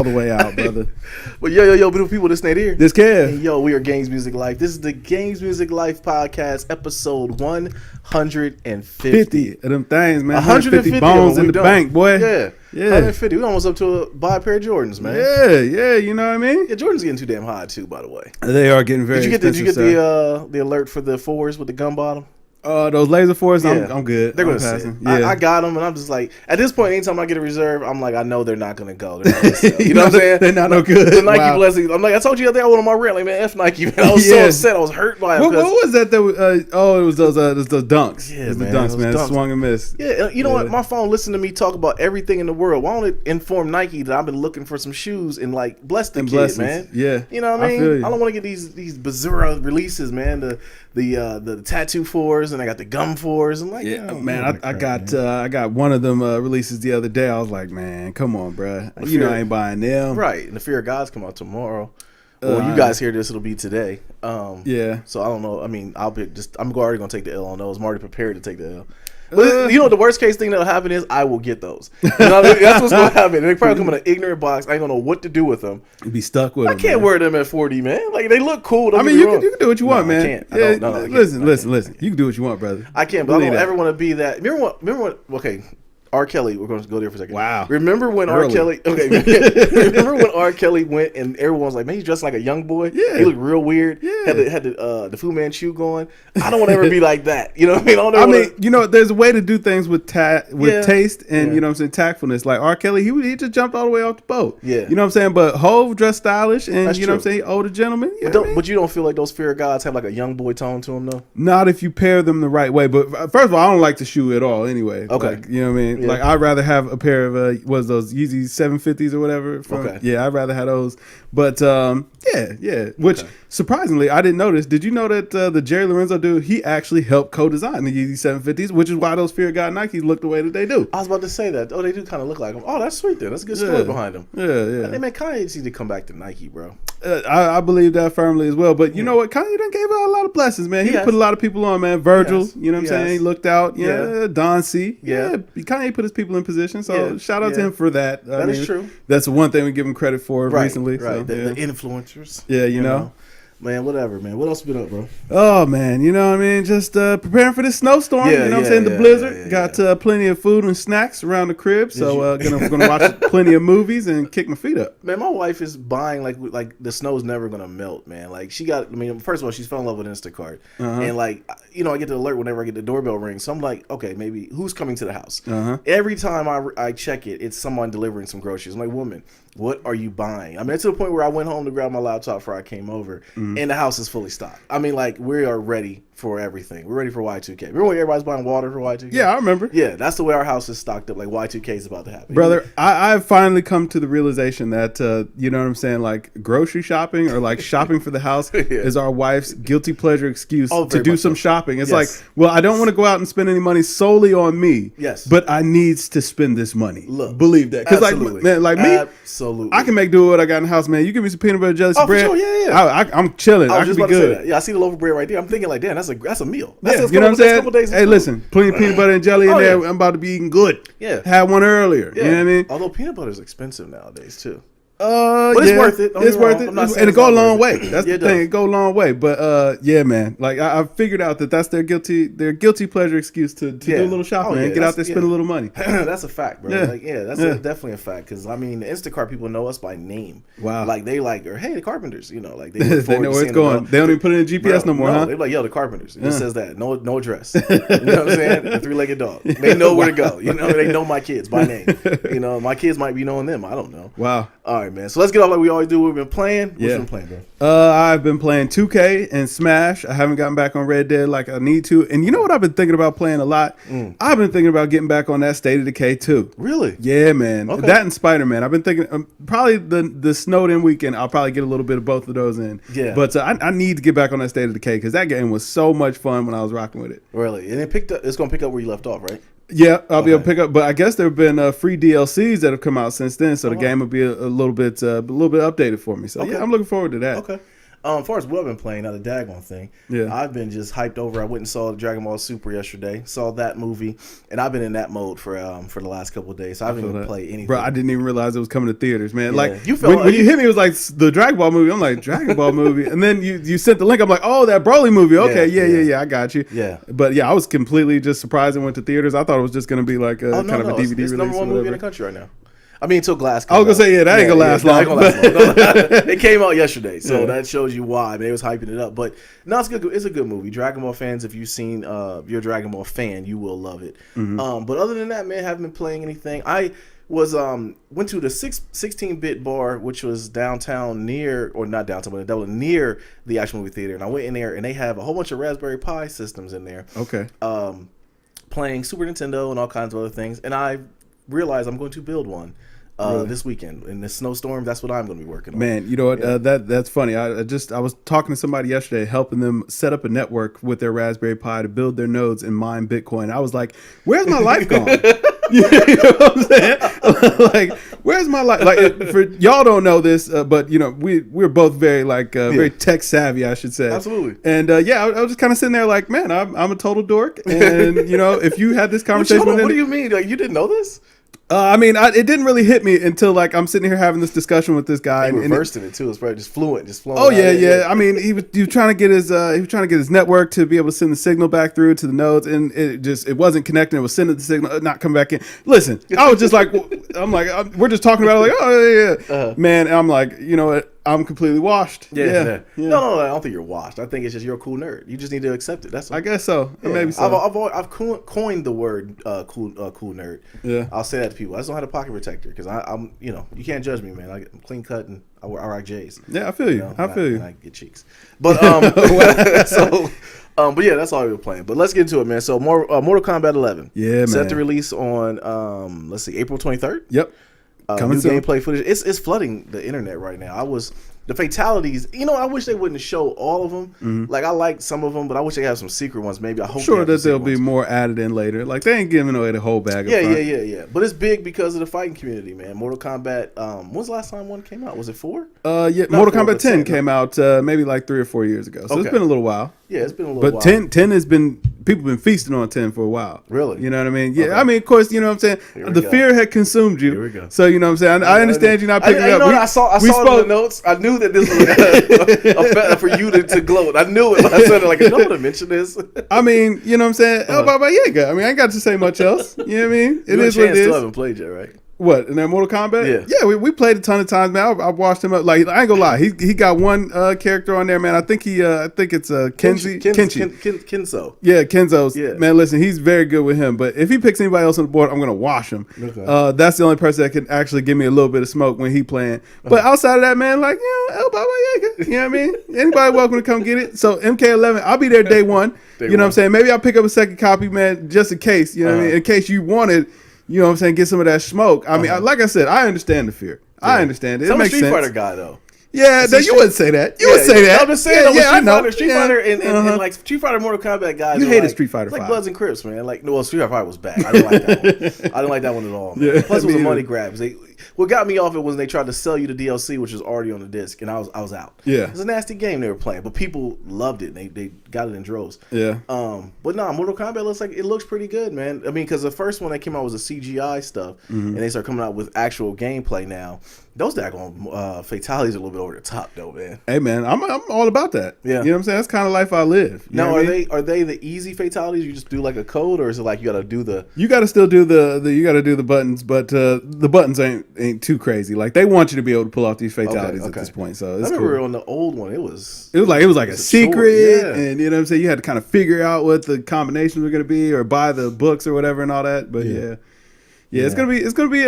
all the way out, brother. But yo, beautiful people, this ain't here. This Kev. And yo, we are Games Music Life. This is the Games Music Life podcast, episode 150. Of them things, man. 150 bones in the bank, boy. Yeah. 150. We almost up to buy a pair of Jordans, man. Yeah, you know what I mean? Yeah, Jordans getting too damn high too, by the way. They are getting very expensive. Did you get the alert for the 4s with the gum bottom? Those laser 4s, yeah. I'm good. They're going to sell. Yeah. I got them, and I'm just like, at this point, anytime I get a reserve, I'm like, I know they're not going to go. They're not gonna sell. You know what I'm saying? They're not no good. The Nike blessings. I'm like, I told you the other day I went on my rant. Like, man, F Nike, man. I was so upset. I was hurt by it. What was that? It was those dunks. Yeah, it was man. The dunks, man. Swung and missed. Yeah, you know what? My phone listened to me talk about everything in the world. Why don't it inform Nike that I've been looking for some shoes and like bless the kid, man? Yeah. You know what I mean? I don't want to get these bizarre releases, man. The tattoo 4s and I got the gum 4s. I'm like, man, I got one of them releases the other day. I was like, man, come on, bro. I ain't buying them. Right. And the Fear of God's come out tomorrow. Well, you guys hear this, it'll be today. Yeah. So I don't know. I mean, I'm already gonna take the L on those. I'm already prepared to take the L. But you know, the worst case thing that'll happen is I will get those. You know what I mean? That's what's gonna happen. They probably come in an ignorant box. I ain't gonna know what to do with them. You be stuck with them. I can't wear them at 40, man. Like, they look cool. I mean, you can do what you want, man. I can't. Listen. You can do what you want, brother. I can't. But I don't ever want to be that. Remember what? Okay. R. Kelly, we're going to go there for a second. Wow. Remember when R. Kelly went and everyone was like, man, he's dressed like a young boy? Yeah. He looked real weird. Yeah. Had the Fu Manchu going. I don't want to ever be like that. You know what I mean? There's a way to do things with taste and, you know what I'm saying, tactfulness. Like R. Kelly, he just jumped all the way off the boat. Yeah. You know what I'm saying? But Hove dressed stylish and, That's you know what I'm saying, older gentleman. But you don't feel like those Fear of Gods have like a young boy tone to them, though? Not if you pair them the right way. But first of all, I don't like the shoe at all anyway. Okay. Like, you know what I mean? Yeah. Like, I'd rather have a pair of those Yeezy 750s or whatever. Yeah, I'd rather have those. But which surprisingly I didn't notice. Did you know that the Jerry Lorenzo dude, he actually helped co-design the Yeezy 750s, which is why those Fear of God Nikes look the way that they do. I was about to say that. Oh, they do kind of look like them. Oh, that's sweet then. That's a good story behind them. Yeah. Hey, man, Kanye needs to come back to Nike, bro. I believe that firmly as well. But you know what? Kanye done gave out a lot of blessings, man. He put a lot of people on, man. Virgil, you know what I'm saying? He looked out. Don C. Kanye put his people in position. So shout out to him for that. That is true. That's one thing we give him credit for recently. Right. So, the influencers. Yeah, you know. Man, whatever, man. What else been up, bro? Oh, man, you know what I mean? Just preparing for this snowstorm. You know what I'm saying? The blizzard. Got plenty of food and snacks around the crib. So gonna watch plenty of movies and kick my feet up. Man, my wife is buying like the snow's never gonna melt, man. Like first of all, she's fell in love with Instacart. And like, you know, I get the alert whenever I get the doorbell ring. So I'm like, okay, maybe who's coming to the house? Every time I check it, it's someone delivering some groceries. I'm like, woman, what are you buying? I mean, it's to the point where I went home to grab my laptop before I came over, and the house is fully stocked. I mean, like, we are ready for everything. We're ready for Y2K. Remember when everybody's buying water for Y2K? Yeah, I remember. Yeah, that's the way our house is stocked up. Like, Y2K is about to happen. Brother, I've finally come to the realization that, you know what I'm saying, like, grocery shopping or, like, shopping for the house is our wife's guilty pleasure excuse to do some shopping. It's like, well, I don't want to go out and spend any money solely on me. Yes. But I needs to spend this money. Look. Believe that. Because, like, man, like me, absolutely, I can make do with what I got in the house, man. You give me some peanut butter jelly, some bread. For sure, yeah. I'm chilling. I can was just be about good. to say that. Yeah, I see the loaf of bread right there. I'm thinking like, damn, that's a meal. That's you know what I'm saying? Hey, listen, plenty of peanut butter and jelly in there. I'm about to be eating good. Yeah. Had one earlier. Yeah. You know what I mean? Although peanut butter is expensive nowadays too. But it's worth it. It's worth it. And it go a long way. That's the thing. It go a long way. But yeah, man. Like I figured out that's their guilty pleasure excuse to do a little shopping and get out there, spend a little money. That's a fact, bro. That's definitely a fact. Because I mean, the Instacart people know us by name. Wow. Like they or hey, the Carpenters. You know, like they know where it's going. They don't even put it in GPS no more, huh? They're like, yo, the Carpenters. It just says that. No address. You know what I'm saying? The three-legged dog. They know where to go. You know, they know my kids by name. You know, my kids might be knowing them. I don't know. Wow. All right, man. So let's get off like we always do. We've been playing. What you been playing, bro? I've been playing 2K and Smash. I haven't gotten back on Red Dead like I need to. And you know what I've been thinking about playing a lot? I've been thinking about getting back on that State of Decay 2. Really? Yeah, man. Okay. That and Spider-Man. I've been thinking probably the snowed in weekend. I'll probably get a little bit of both of those in. Yeah. But I need to get back on that State of Decay because that game was so much fun when I was rocking with it. Really? And it's going to pick up where you left off, right? Yeah, I'll be able to pick up, but I guess there have been free DLCs that have come out since then, so the game will be a little bit updated for me. So yeah, I'm looking forward to that. Okay. As far as what I've been playing, not a daggone thing. Yeah. I've been just hyped over. I went and saw Dragon Ball Super yesterday. Saw that movie, and I've been in that mode for the last couple of days. So I haven't even played anything. Bro, I didn't even realize it was coming to theaters, man. Yeah. Like You felt when you hit me, it was like the Dragon Ball movie. I'm like, Dragon Ball movie, and then you sent the link. I'm like, oh, that Broly movie. Okay, yeah, I got you. Yeah. But yeah, I was completely just surprised it went to theaters. I thought it was just going to be like a kind of a DVD release. It's number one movie in the country right now. I mean, until Glass comes I was going to say, that ain't going to last long. It came out yesterday, so that shows you why. They was hyping it up. But no, it's good. It's a good movie. Dragon Ball fans, if you've seen, if you're a Dragon Ball fan, you will love it. Mm-hmm. But other than that, man, haven't been playing anything. I was went to the 16-bit bar, which was downtown near, or not downtown, but double near the actual movie theater. And I went in there, and they have a whole bunch of Raspberry Pi systems in there. Okay. Playing Super Nintendo and all kinds of other things. And I realized I'm going to build one. Really? This weekend in the snowstorm, that's what I'm going to be working on. Man, you know what? That's funny. I was talking to somebody yesterday, helping them set up a network with their Raspberry Pi to build their nodes and mine Bitcoin. I was like, "Where's my life gone?" You know what I'm saying? Like, where's my life? Like, for y'all don't know this, but you know, we're both very very tech savvy, I should say. Absolutely. And I was just kind of sitting there, like, man, I'm a total dork, and you know, if you had this conversation, what do you mean? Like, you didn't know this? I mean, it didn't really hit me until like I'm sitting here having this discussion with this guy. He reversed it too. It's probably just fluent, just flowing. Oh yeah. I mean, he was trying to get his network to be able to send the signal back through to the nodes, and it wasn't connecting. It was sending the signal, not coming back in. Listen, I was just like, we're just talking about it, like, oh yeah, man. And I'm like, you know what? I'm completely washed. Yeah. No, I don't think you're washed. I think it's just you're a cool nerd. You just need to accept it. That's all. I guess so. Yeah. Maybe so. I've coined the word cool nerd. Yeah. I'll say that to people. I just don't have a pocket protector because I'm you can't judge me, man. I'm clean cut and I rock J's. Yeah, I feel you. I feel you. I get cheeks. But but yeah, that's all we were playing. But let's get into it, man. So Mortal Kombat 11. Yeah, man. Set to release on let's see, April 23rd. Yep. New gameplay footage. It's flooding the internet right now. The fatalities. I wish they wouldn't show all of them. Mm-hmm. Like I like some of them, but I wish they have some secret ones. Maybe I hope. Sure that there'll be more added in later. Like they ain't giving away the whole bag. Yeah. But it's big because of the fighting community, man. Mortal Kombat. When's the last time one came out? Was it 4? Yeah. Mortal Kombat 10 came out maybe like 3 or 4 years ago. So it's been a little while. Yeah, it's been a little while. But 10 has been. People been feasting on 10 for a while. Really? You know what I mean? Yeah. Okay. I mean, of course, you know what I'm saying? The fear had consumed you. Here we go. So, you know what I'm saying? I understand you not picking it up. I saw it in the notes. I knew that this was for you to gloat. I knew it. I said, like, you don't want to mention this. I mean, you know what I'm saying? Baba Yaga. I mean, I ain't got to say much else. You know what I mean? It is what it is. You still haven't played yet, right? What, in that Mortal Kombat? Yeah. Yeah, we played a ton of times, man. I've watched him up. Like, I ain't gonna lie. He got one character on there, man. I think it's Kenshi. Kenzo. Yeah, Kenzo's. Yeah. Man, listen, he's very good with him. But if he picks anybody else on the board, I'm gonna wash him. Okay. That's the only person that can actually give me a little bit of smoke when he playing. But outside of that, man, like, El Baba Yaga. You know what I mean? Anybody welcome to come get it. So MK11, I'll be there day one. You know what I'm saying? Maybe I'll pick up a second copy, man, just in case. You know what I mean? In case you wanted. You know what I'm saying? Get some of that smoke. I mean, like I said, I understand the fear. Yeah. I understand it. It makes sense. Street Fighter guy though. Yeah, you wouldn't say that. You would say that. I'm just saying. Street Fighter and like Street Fighter, Mortal Kombat guys. You hated Street Fighter 5. Like Bloods and Crips, man. Like, no, Street Fighter 5 was bad. I didn't like that one. I didn't like that one at all. Man. Yeah, plus, it was a money grab. What got me off it was they tried to sell you the DLC, which was already on the disc, and I was out. Yeah, it was a nasty game they were playing, but people loved it. They got it in droves. Yeah. But Mortal Kombat looks pretty good, man. I mean, because the first one that came out was the CGI stuff, and they start coming out with actual gameplay now. Those daggone fatalities are a little bit over the top, though, man. Hey, man, I'm all about that. Yeah, you know what I'm saying. That's kind of life I live. Now, are they the easy fatalities? You just do like a code, or is it like you got to do the? You got to still do you got to do the buttons, but the buttons ain't too crazy. Like they want you to be able to pull off these fatalities at this point. So it's I remember on the old one, it was like a secret, and you know what I'm saying. You had to kind of figure out what the combinations were going to be, or buy the books or whatever and all that. But yeah, it's gonna be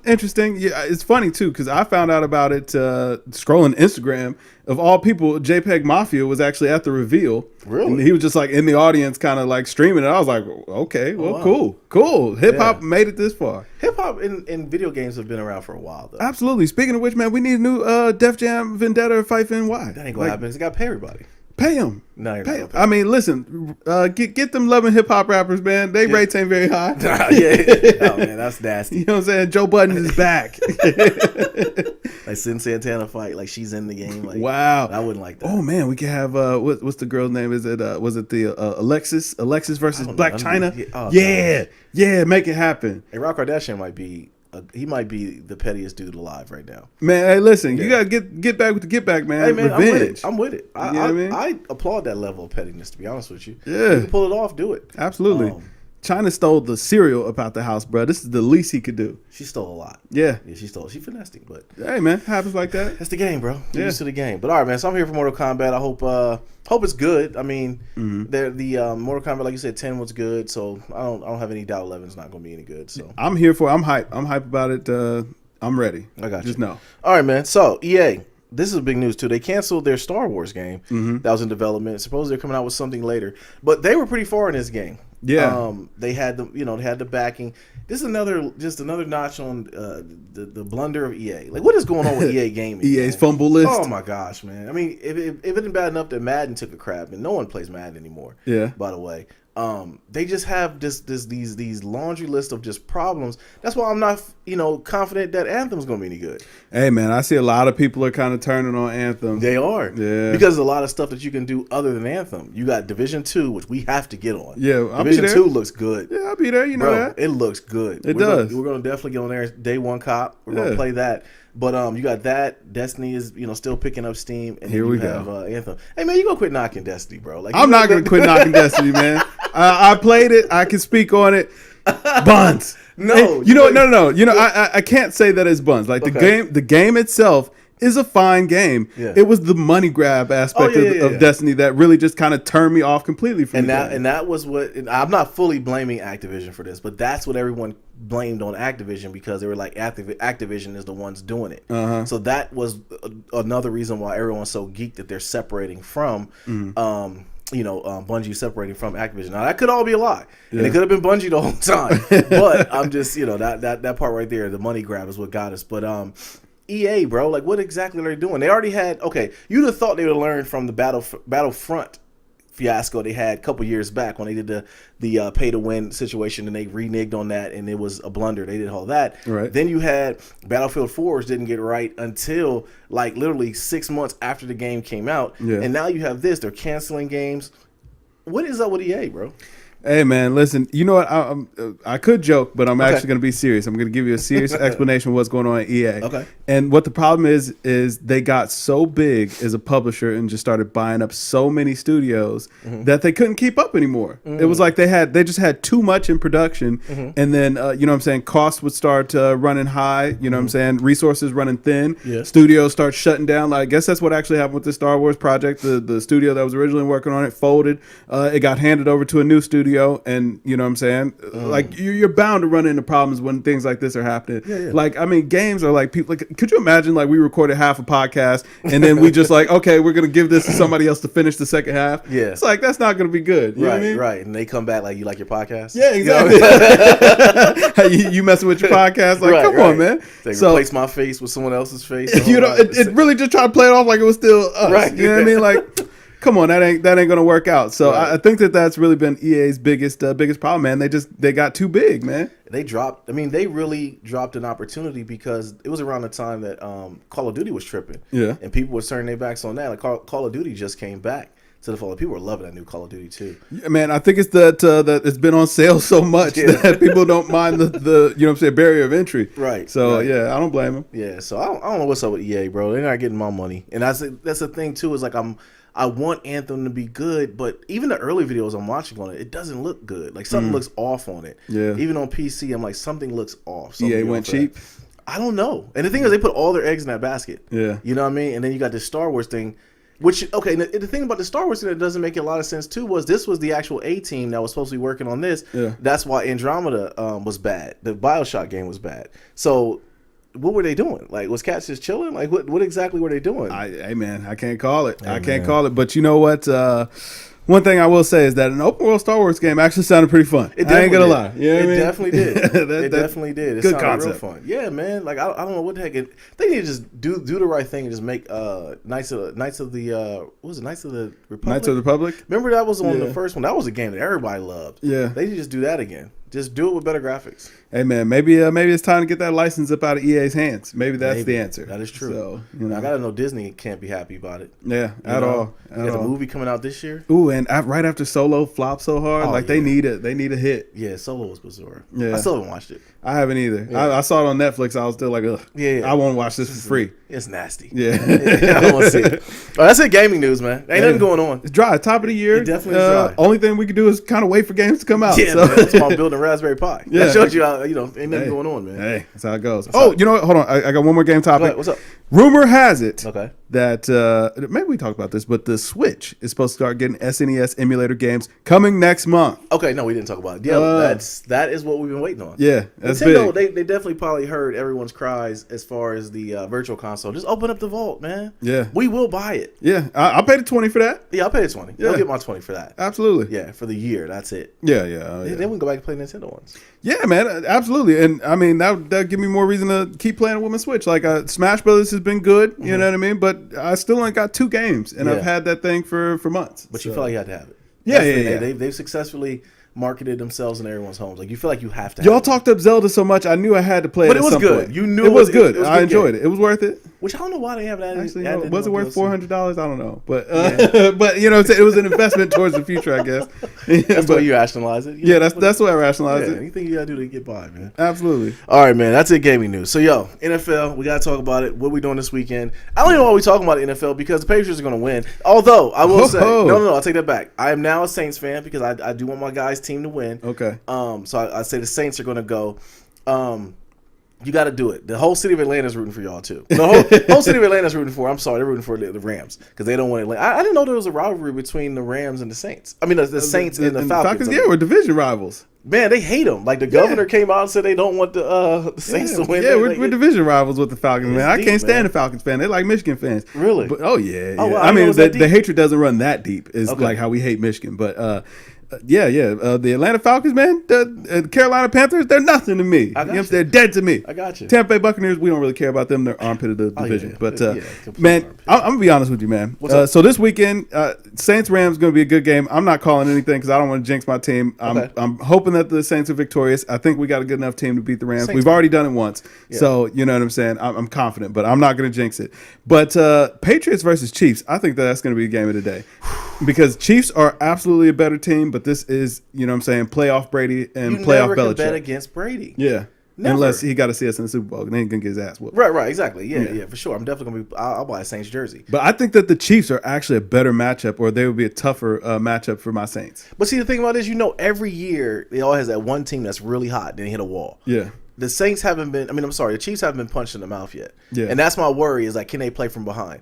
interesting. Yeah, it's funny too because I found out about it scrolling Instagram. Of all people, JPEG Mafia was actually at the reveal. Really? And he was just like in the audience, kind of like streaming it. I was like, okay, well, cool. Hip hop made it this far. Hip hop and video games have been around for a while, though. Absolutely. Speaking of which, man, we need a new Def Jam Vendetta Fight NY. That ain't gonna happen. It's got to pay everybody. Pay them. No, you're pay not. I mean, listen, get them loving hip hop rappers, man. They rates ain't very high. Oh man, that's nasty. You know what I'm saying? Joe Budden is back. Like Sin Santana fight, like she's in the game. Like, wow, I wouldn't like that. Oh man, we could have what's the girl's name? Is it was it the Alexis versus Black China? Yeah, make it happen. Hey, Rob Kardashian might be the pettiest dude alive right now. Man, hey, listen, you gotta get back with the get back, man. Hey man, revenge. I'm with it. I applaud that level of pettiness. To be honest with you, yeah, you can pull it off, do it. Absolutely. China stole the cereal about the house, bro. This is the least he could do. She stole a lot. Yeah, she stole. She finessed him, but hey, man, happens like that. That's the game, bro. Get used to the game. But all right, man. So I'm here for Mortal Kombat. I hope it's good. I mean, the Mortal Kombat, like you said, 10 was good. So I don't have any doubt 11's not going to be any good. So I'm here for. I'm hype. I'm hype about it. I'm ready. I got you. Just know. All right, man. So EA. This is big news too. They canceled their Star Wars game that was in development. Supposedly they're coming out with something later, but they were pretty far in this game. Yeah, they had the backing. This is another notch on the blunder of EA. Like, what is going on with EA Gaming? EA's fumble list. Oh my gosh, man. I mean, if it isn't bad enough that Madden took a crap, and no one plays Madden anymore. Yeah. By the way, they just have these laundry list of just problems. That's why I'm not confident that Anthem's gonna be any good. Hey man, I see a lot of people are kind of turning on Anthem. They are, yeah, because there's a lot of stuff that you can do other than Anthem. You got Division 2, which we have to get on. Yeah, Division 2 looks good. Yeah, I'll be there. You know that it looks good. It does. We're gonna definitely get on there. Day One Cop. We're gonna play that. But you got that. Destiny is still picking up steam, and here then we have go. Anthem. Hey man, you gonna quit knocking Destiny, bro? Like, I'm not gonna quit knocking Destiny, man. I played it. I can speak on it. Buns. No, hey, you know what? No. You know, I can't say that it's buns. Like the game itself is a fine game. Yeah. It was the money grab aspect of Destiny that really just kind of turned me off completely from the game. And that was what I'm not fully blaming Activision for this, but that's what everyone blamed on Activision, because they were like, Activision is the ones doing it. So that was another reason why everyone's so geeked that they're separating from Bungie separating from Activision. Now that could all be a lie, and it could have been Bungie the whole time. But I'm just that part right there, the money grab is what got us. But EA, bro, like, what exactly are they doing? They already had you'd have thought they would have learned from the Battlefront fiasco they had a couple years back when they did the pay to win situation, and they reneged on that, and it was a blunder. They did all that. Right. Then you had Battlefield 4, didn't get right until like literally 6 months after the game came out. And now you have this. They're canceling games. What is up with EA, bro? Hey man, listen. You know what? I could joke, but I'm actually going to be serious. I'm going to give you a serious explanation of what's going on at EA. Okay. And what the problem is they got so big as a publisher and just started buying up so many studios that they couldn't keep up anymore. It was like they just had too much in production, and then costs would start running high. You know what I'm saying? Resources running thin. Yeah. Studios start shutting down. Like, I guess that's what actually happened with the Star Wars project. The studio that was originally working on it folded. It got handed over to a new studio. And you know what I'm saying? Like, you're bound to run into problems when things like this are happening. Like, I mean, games are like people. Like, could you imagine, like, we recorded half a podcast and then we just like, okay, we're gonna give this to somebody else to finish the second half. It's like, that's not gonna be good. You know what I mean? Right. And they come back like, you like your podcast? Yeah, exactly. you messing with your podcast? Like, come on, man. They replace my face with someone else's face. It really just try to play it off like it was still us. Right. You know what I mean? Like, come on, that ain't gonna work out. So I think that's really been EA's biggest problem, man. They got too big, man. They really dropped an opportunity, because it was around the time that Call of Duty was tripping. Yeah. And people were turning their backs on that. Like, Call of Duty just came back to the fall. People were loving that new Call of Duty too. Yeah, man, I think it's that it's been on sale so much that people don't mind the barrier of entry. Right. So I don't blame them. Yeah. So I don't know what's up with EA, bro. They're not getting my money, and that's the thing too. Is like, I want Anthem to be good, but even the early videos I'm watching on it doesn't look good. Like, something looks off on it. Yeah. Even on PC, I'm like, something looks off. EA went cheap. I don't know. And the thing is, they put all their eggs in that basket. Yeah. You know what I mean? And then you got this Star Wars thing, which, the thing about the Star Wars thing that doesn't make a lot of sense too was this was the actual A team that was supposed to be working on this. Yeah. That's why Andromeda was bad. The BioShock game was bad. So what were they doing? Like, was Cats just chilling? Like, what exactly were they doing? Hey man, I can't call it. I can't call it. But you know what? One thing I will say is that an open world Star Wars game actually sounded pretty fun. I ain't gonna lie. You know what I mean? Definitely did. It definitely did. It good sounded concept. real fun. Yeah, man. Like I don't know what the heck. They need to just do the right thing and just make Knights of the what was it? Knights of the Republic. Knights of the Republic. Remember that was on the first one. That was a game that everybody loved. Yeah. They need to just do that again. Just do it with better graphics. Hey man, maybe it's time to get that license up out of EA's hands. Maybe that's the answer. That is true. So, I gotta know Disney can't be happy about it. Yeah, at all. You got the movie coming out this year. Ooh, and right after Solo flopped so hard, they need a hit. Yeah, Solo was bizarre. Yeah, I still haven't watched it. I haven't either. Yeah. I saw it on Netflix. I was still like, ugh. Yeah. I won't watch this for free. It's nasty. Yeah, I don't want to see it. Oh, that's it. Gaming news, man. Ain't nothing going on. It's dry. Top of the year. It definitely is dry. Only thing we can do is kind of wait for games to come out. Yeah, so. man, that's why I'm building a Raspberry Pi. Yeah. That shows you how ain't nothing going on, man. Hey, that's how it goes. You know what? Hold on. I got one more game topic. What's up? Rumor has it that maybe we talked about this, but the Switch is supposed to start getting SNES emulator games coming next month. Okay, no, we didn't talk about it. Yeah, that is what we've been waiting on. Yeah, that's Nintendo, big. They definitely probably heard everyone's cries as far as the virtual console. Just open up the vault, man. Yeah, we will buy it. Yeah, I'll pay the $20 for that. Yeah, I'll pay the $20. Yeah. I'll get my $20 for that. Absolutely. Yeah, for the year. That's it. Yeah. Then we can go back and play Nintendo ones. Yeah, man, absolutely. And I mean that give me more reason to keep playing with my Switch. Like Smash Brothers has been good, you know what I mean. But I still only got 2 games, and I've had that thing for months. But you feel like you had to have it. Yeah. They've successfully marketed themselves in everyone's homes. Like you feel like you have to. Y'all talked up Zelda so much, I knew I had to play it. But it was good. Point. You knew it was good. I enjoyed it. It was worth it. Which I don't know why they have that. Actually, was it worth $400? I don't know, but but it was an investment towards the future, I guess. That's the way you rationalize it. That's the way I rationalize it. Anything you gotta do to get by, man. Absolutely. All right, man. That's it. Gaming news. So, NFL. We gotta talk about it. What we doing this weekend? I don't even know why we talking about the NFL because the Patriots are gonna win. Although I will say, no, I'll take that back. I am now a Saints fan because I do want my guys' team to win. Okay. So I say the Saints are gonna go. You got to do it. The whole city of Atlanta is rooting for y'all too. The whole city of Atlanta is rooting for. I'm sorry, they're rooting for the Rams because they don't want Atlanta. I didn't know there was a rivalry between the Rams and the Saints. I mean, the Saints and the Falcons. Yeah, we're division rivals. Man, they hate them. Like the governor came out and said they don't want the Saints to win. Yeah, we're division rivals with the Falcons, man. I can't stand the Falcons fan. They're like Michigan fans. Really? But, yeah. Oh, well, I mean, the hatred doesn't run that deep. Is like how we hate Michigan, but. The Atlanta Falcons, man, the Carolina Panthers, they're nothing to me. They're dead to me. I got you. Tampa Bay Buccaneers, we don't really care about them. They're armpit of the division. Yeah. But, man, I'm going to be honest with you, man. So this weekend, Saints-Rams is going to be a good game. I'm not calling anything because I don't want to jinx my team. I'm hoping that the Saints are victorious. I think we got a good enough team to beat the Rams. We've already done it once. Yeah. So, you know what I'm saying? I'm confident, but I'm not going to jinx it. But Patriots versus Chiefs, I think that's going to be the game of the day. Because Chiefs are absolutely a better team, but this is, you know what I'm saying, playoff Brady and playoff Belichick. You never can bet against Brady. Yeah. Never. Unless he got to see us in the Super Bowl, and then he's going to get his ass whooped. Right, exactly. Yeah, for sure. I'm definitely going to be, I'll buy a Saints jersey. But I think that the Chiefs are actually a better matchup, or they would be a tougher matchup for my Saints. But see, the thing about it is, every year, they always has that one team that's really hot, then they hit a wall. Yeah. The Saints the Chiefs haven't been punched in the mouth yet. Yeah. And that's my worry is, like, can they play from behind?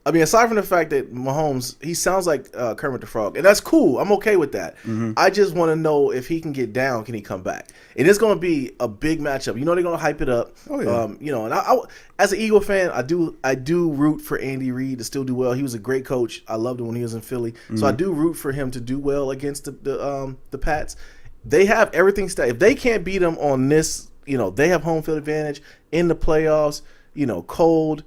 I mean, aside from the fact that Mahomes, he sounds like Kermit the Frog, and that's cool. I'm okay with that. Mm-hmm. I just want to know if he can get down, can he come back? And it's going to be a big matchup. They're going to hype it up. Oh yeah. And I as an Eagle fan, I do root for Andy Reid to still do well. He was a great coach. I loved him when he was in Philly. Mm-hmm. So I do root for him to do well against the Pats. They have everything set. If they can't beat them on this, they have home field advantage in the playoffs. Cold.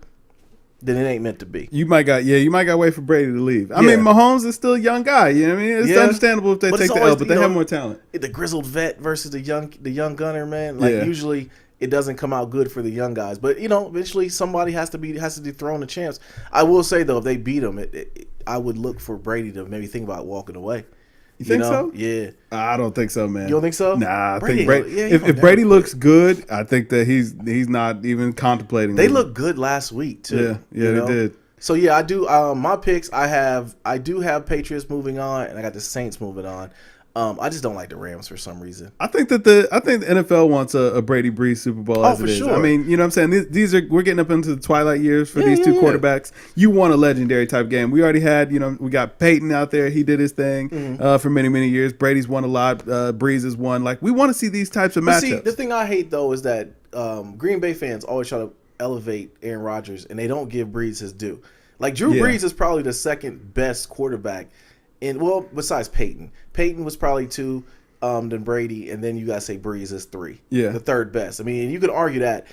Then it ain't meant to be. You might got to wait for Brady to leave. I mean, Mahomes is still a young guy. You know what I mean? It's understandable if they take the L, but they have more talent. The grizzled vet versus the young gunner, man. Usually it doesn't come out good for the young guys, but eventually somebody has to dethrone the champs. I will say though, if they beat them, I would look for Brady to maybe think about walking away. You think so? Yeah. I don't think so, man. You don't think so? Nah, I think Brady. If Brady looks good, I think that he's not even contemplating. They looked good last week too. Yeah, they did. So I do. My picks, I do have Patriots moving on, and I got the Saints moving on. I just don't like the Rams for some reason. I think the NFL wants a Brady Breeze Super Bowl as it is. Sure. I mean, you know what I'm saying? We're getting up into the twilight years for these two quarterbacks. You want a legendary type game. We already had, we got Peyton out there. He did his thing for many, many years. Brady's won a lot. Breeze has won. Like, we want to see these types of matchups. See, the thing I hate, though, is that Green Bay fans always try to elevate Aaron Rodgers, and they don't give Breeze his due. Like, Drew Brees is probably the second best quarterback And well, besides Peyton was probably 2, then Brady, and then you gotta say Breeze is 3. Yeah, the third best. I mean, you could argue that.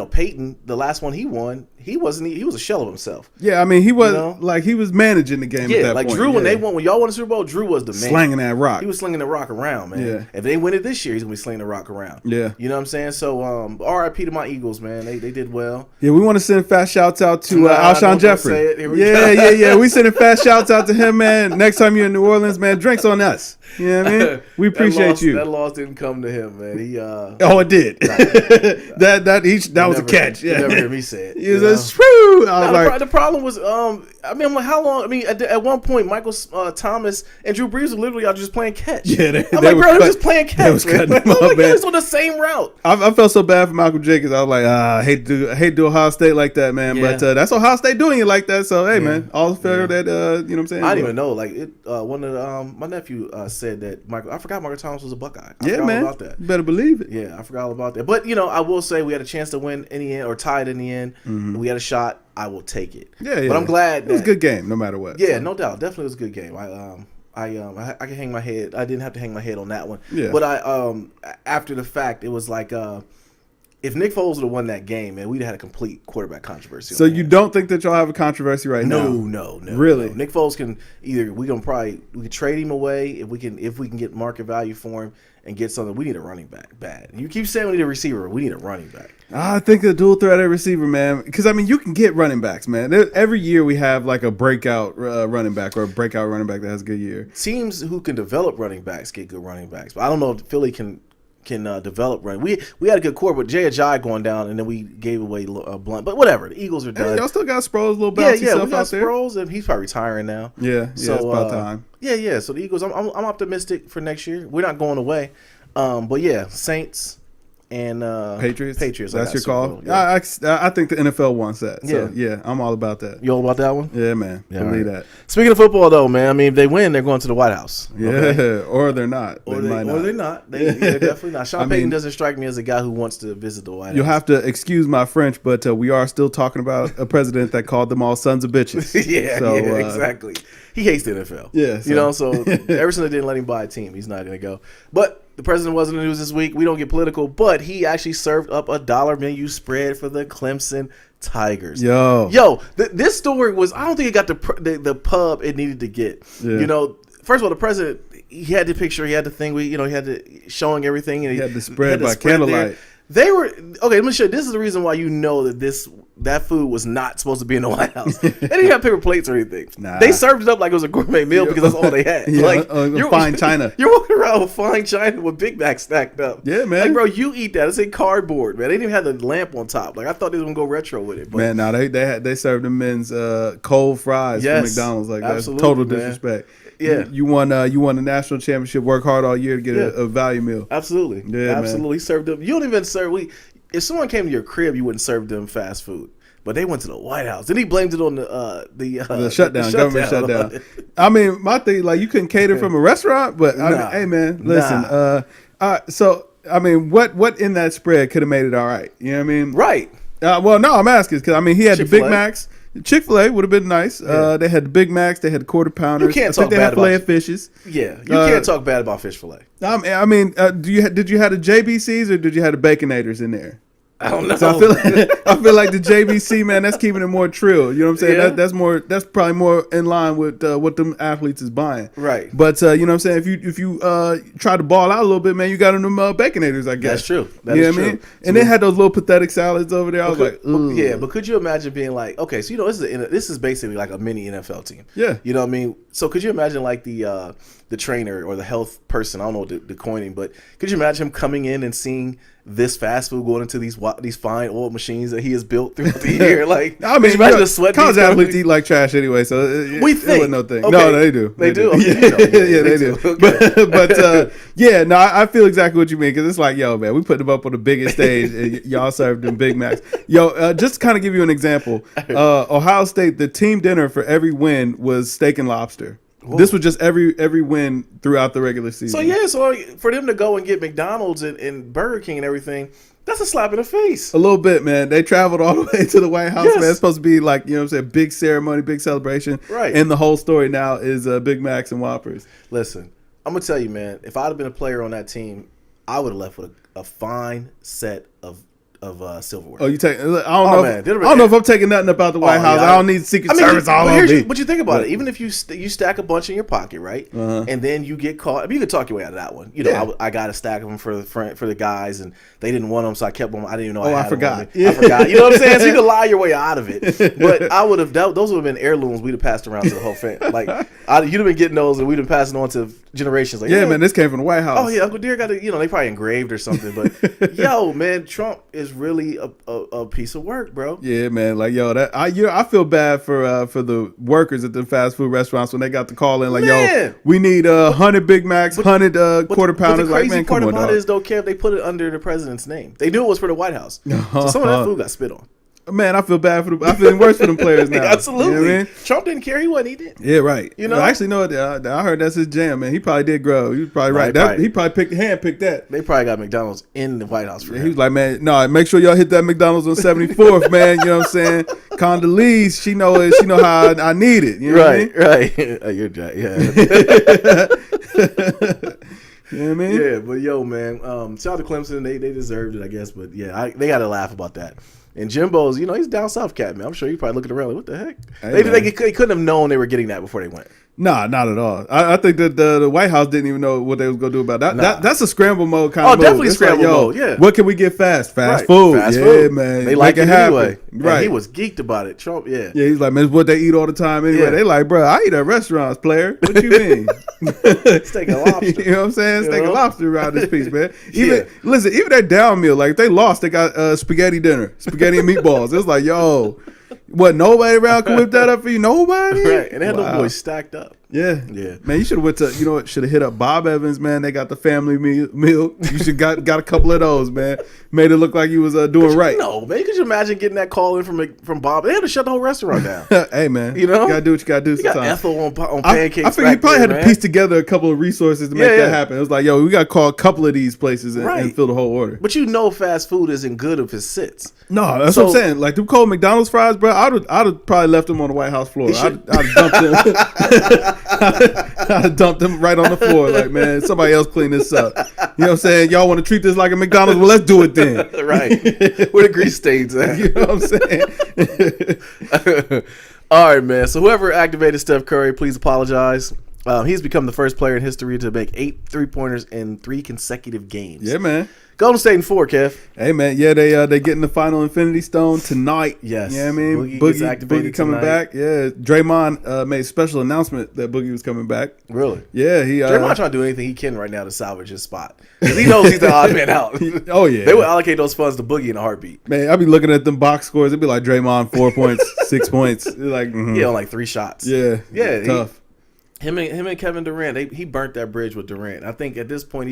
Peyton, the last one he won, he was a shell of himself. Yeah, I mean, he was like he was managing the game. Yeah, at that like point. Drew when y'all won the Super Bowl, Drew was the man, slinging that rock. He was slinging the rock around, man. Yeah. If they win it this year, he's gonna be slinging the rock around. Yeah, you know what I'm saying. So, R.I.P. to my Eagles, man. They did well. Yeah, we want to send fast shouts out to Alshon Jeffrey. Yeah. We sending fast shouts out to him, man. Next time you're in New Orleans, man, drinks on us. You know what I mean? We appreciate you. That loss didn't come to him, man. It did. That was a catch. Yeah. You never hear me say it. He was a screw. The problem was, I'm like, how long? I mean, at one point, Michael Thomas and Drew Brees were literally out just playing catch. Yeah, they were just playing catch. They was cutting them up, man. It was on the same route. I felt so bad for Michael Jacobs. I was like, I hate to do Ohio State like that, man. Yeah. But that's Ohio State doing it like that. So hey, man, all fair that you know what I'm saying. I didn't even know. Like one of my nephew said that I forgot Michael Thomas was a Buckeye. I forgot all about that. You better believe it. Yeah, I forgot all about that. But I will say we had a chance to win in the end or tied in the end. Mm-hmm. We had a shot. I will take it. Yeah. But I'm glad it was a good game, no matter what. Yeah, no doubt. Definitely was a good game. I can hang my head. I didn't have to hang my head on that one. Yeah. But after the fact, it was like if Nick Foles would have won that game, man, we'd have had a complete quarterback controversy. So you don't think that y'all have a controversy right now? No. Really? No. Nick Foles can we can trade him away if we can get market value for him and get something. We need a running back bad. You keep saying we need a receiver. We need a running back. I think a dual threat receiver, man. Because I mean, you can get running backs, man. Every year we have like a breakout running back or a breakout running back that has a good year. Teams who can develop running backs get good running backs, but I don't know if Philly can develop running. We had a good core, but Jay Ajayi going down, and then we gave away Blunt. But whatever, the Eagles are done. Hey, y'all still got Sproles, little bouncy stuff we got out there. Sproles, and he's probably retiring now. Yeah, so, it's about time. Yeah. So the Eagles, I'm optimistic for next year. We're not going away. But yeah, Saints and Patriots. That's your call. Yeah. I think the NFL wants that. So yeah, I'm all about that. You all about that one? Yeah, man. Yeah, believe that. Speaking of football, though, man, I mean, if they win, they're going to the White House. Yeah, okay? Or they're not. Or they're not. They're definitely not. Sean Payton doesn't strike me as a guy who wants to visit the White House. You'll have to excuse my French, but we are still talking about a president that called them all sons of bitches. Yeah, exactly. He hates the NFL. Yeah. So ever since they didn't let him buy a team, he's not going to go. But the president wasn't in the news this week. We don't get political, but he actually served up a $1 menu spread for the Clemson Tigers. This story was, I don't think it got the pub it needed to get. Yeah. First of all, the president, he had the picture, he had the thing, he had the showing everything. And he had the spread by candlelight. They were okay. Let me show you. This is the reason why you know that food was not supposed to be in the White House. They didn't have paper plates or anything. Nah. They served it up like it was a gourmet meal because that's all they had. Fine china. You're walking around with fine china with Big Macs stacked up. Yeah, man. Like, bro, you eat that. It's in cardboard, man. They didn't even have the lamp on top. Like, I thought they was gonna go retro with it. But man, no, they served the men's cold fries from McDonald's. Like, that's total disrespect. Yeah, you won a national championship. Work hard all year to get a value meal. Absolutely, yeah, absolutely. Man. Served them. You don't even serve. If someone came to your crib, you wouldn't serve them fast food. But they went to the White House. Then he blamed it on the shutdown, government shutdown. I mean, my thing, like, you couldn't cater from a restaurant, but hey, man, listen. So I mean, what in that spread could have made it all right? You know what I mean? Right. Well, no, I'm asking because I mean, he had the Big Macs. Chick-fil-A would have been nice. Yeah. They had the Big Macs. They had the quarter pounders. You can't talk bad about fishes. Yeah, you can't talk bad about fish fillet. I mean, did you have the JBCs or did you have the Baconators in there? I don't know. So I feel like the JBC, man, that's keeping it more trill. You know what I'm saying? Yeah. That's probably more in line with what them athletes is buying. Right. But you know what I'm saying? If you try to ball out a little bit, man, you got them Baconators, I guess. That's true. That is true. I mean? And they had those little pathetic salads over there. I was like, ugh. Yeah, but could you imagine being like, okay, so this is basically like a mini NFL team. Yeah. You know what I mean? So could you imagine like the trainer or the health person? I don't know the coining, but could you imagine him coming in and seeing this fast food going into these fine oil machines that he has built throughout the year? Like, I mean, imagine the sweat. College athletes eat like trash anyway, so we think it no thing. Okay. No, they do. They do. Yeah, they do. Okay. But yeah, no, I feel exactly what you mean because it's like, yo, man, we put them up on the biggest stage, and y'all served them Big Macs. Yo, just to kind of give you an example, Ohio State, the team dinner for every win was steak and lobster. Whoa. This was just every win throughout the regular season. So for them to go and get McDonald's and Burger King and everything, That's a slap in the face. A little bit, man. They traveled all the way to the White House, man. It's supposed to be like, you know what I'm saying, big ceremony, big celebration. Right. And the whole story now is Big Macs and Whoppers. Listen, I'm going to tell you, man, if I'd have been a player on that team, I would have left with a fine set of silverware. Oh, you take? I don't know if I'm taking nothing about the White House. I don't need Secret Service all over me. But you think about it. Even if you stack a bunch in your pocket, right, and then you get caught. I mean, you could talk your way out of that one. You know, I got a stack of them for the guys, and they didn't want them, so I kept them. I didn't even know. I forgot. I forgot. You know what I'm saying? So you could lie your way out of it. But I would have. Those would have been heirlooms. We'd have passed around to the whole family. Like you'd have been getting those, and we'd have been passing on to generations. Like, man, this came from the White House. Oh yeah, Uncle Deere got it. You know, they probably engraved or something. But yo, man, Trump is really a piece of work, bro. Yeah, man. Like, yo, I feel bad for the workers at the fast food restaurants when they got the call in, like, yo, we need 100 Big Macs, 100 quarter pounders. But the crazy like, man, part come on, about dog. it is, though, Kev, they put it under the president's name. They knew it was for the White House. So some of that food got spit on. Man, I feel bad for I feel worse for them players now. Absolutely. You know what I mean? Trump didn't care. He wasn't eating. Yeah, right. You know? Actually, no, I heard that's his jam, man. He probably did grow. He was probably right. He probably handpicked that. They probably got McDonald's in the White House for him. He was like, man, no, make sure y'all hit that McDonald's on 74th, man. You know what I'm saying? Condoleezza, she know it. She know how I need it. You know what I mean? Right. You're right. Yeah. You know what I mean? Yeah, but yo, man, shout out to Clemson. They deserved it, I guess. But yeah, they got to laugh about that. And Jimbo's, you know, he's down south cat, man. I'm sure he's probably looking around like, what the heck? Hey, they couldn't have known they were getting that before they went. Nah, not at all. I think that the White House didn't even know what they was gonna do about that. That's a scramble mode kind of move. Oh, definitely scramble mode. Yeah. What can we get fast? Fast food. Fast food. Man. They like it anyway. Right. And he was geeked about it. Trump. Yeah. Yeah. He's like, man, it's what they eat all the time anyway. Yeah. They like, bro, I eat at restaurants, player. What you mean? Steak and lobster. You know what I'm saying? Steak and lobster around this piece, man. Listen, even that down meal, like if they lost, they got spaghetti dinner, spaghetti and meatballs. It's like, yo, what? Nobody around can whip that up for you? Nobody. Right. And they had those boys stacked up. Yeah, man. You should have went to, you know what? Should have hit up Bob Evans, man. They got the family meal. You should got a couple of those, man. Made it look like you was doing right. No, man. Could you imagine getting that call in from Bob? They had to shut the whole restaurant down. Hey, man. You know, you gotta do what you gotta do. You got Ethel on pancakes. I think he probably had to piece together a couple of resources to make that happen. It was like, yo, we gotta call a couple of these places and fill the whole order. But you know, fast food isn't good if it sits. No, that's what I'm saying. Like them cold McDonald's fries, bro. I'd have probably left them on the White House floor. I'd dumped them. I dumped them right on the floor. Like, man, somebody else clean this up. You know what I'm saying? Y'all want to treat this like a McDonald's? Well, let's do it then. Right. Where the grease stains at? You know what I'm saying? All right, man. So whoever activated Steph Curry, please apologize. He's become the first player in history to make 8 3-pointers in 3 consecutive games. Yeah, man. Golden State in 4, Kev. Hey, man. Yeah, they getting the final Infinity Stone tonight. Yes. You know what I mean? Boogie coming back. Yeah. Draymond made a special announcement that Boogie was coming back. Really? Yeah. Draymond trying to do anything he can right now to salvage his spot. Because he knows he's the odd man out. Oh, yeah. They would allocate those funds to Boogie in a heartbeat. Man, I'd be looking at them box scores. It'd be like Draymond, 4 points, 6 points. Like, Yeah, on like 3 shots. Yeah. Yeah. Tough. Him and Kevin Durant, he burnt that bridge with Durant. I think at this point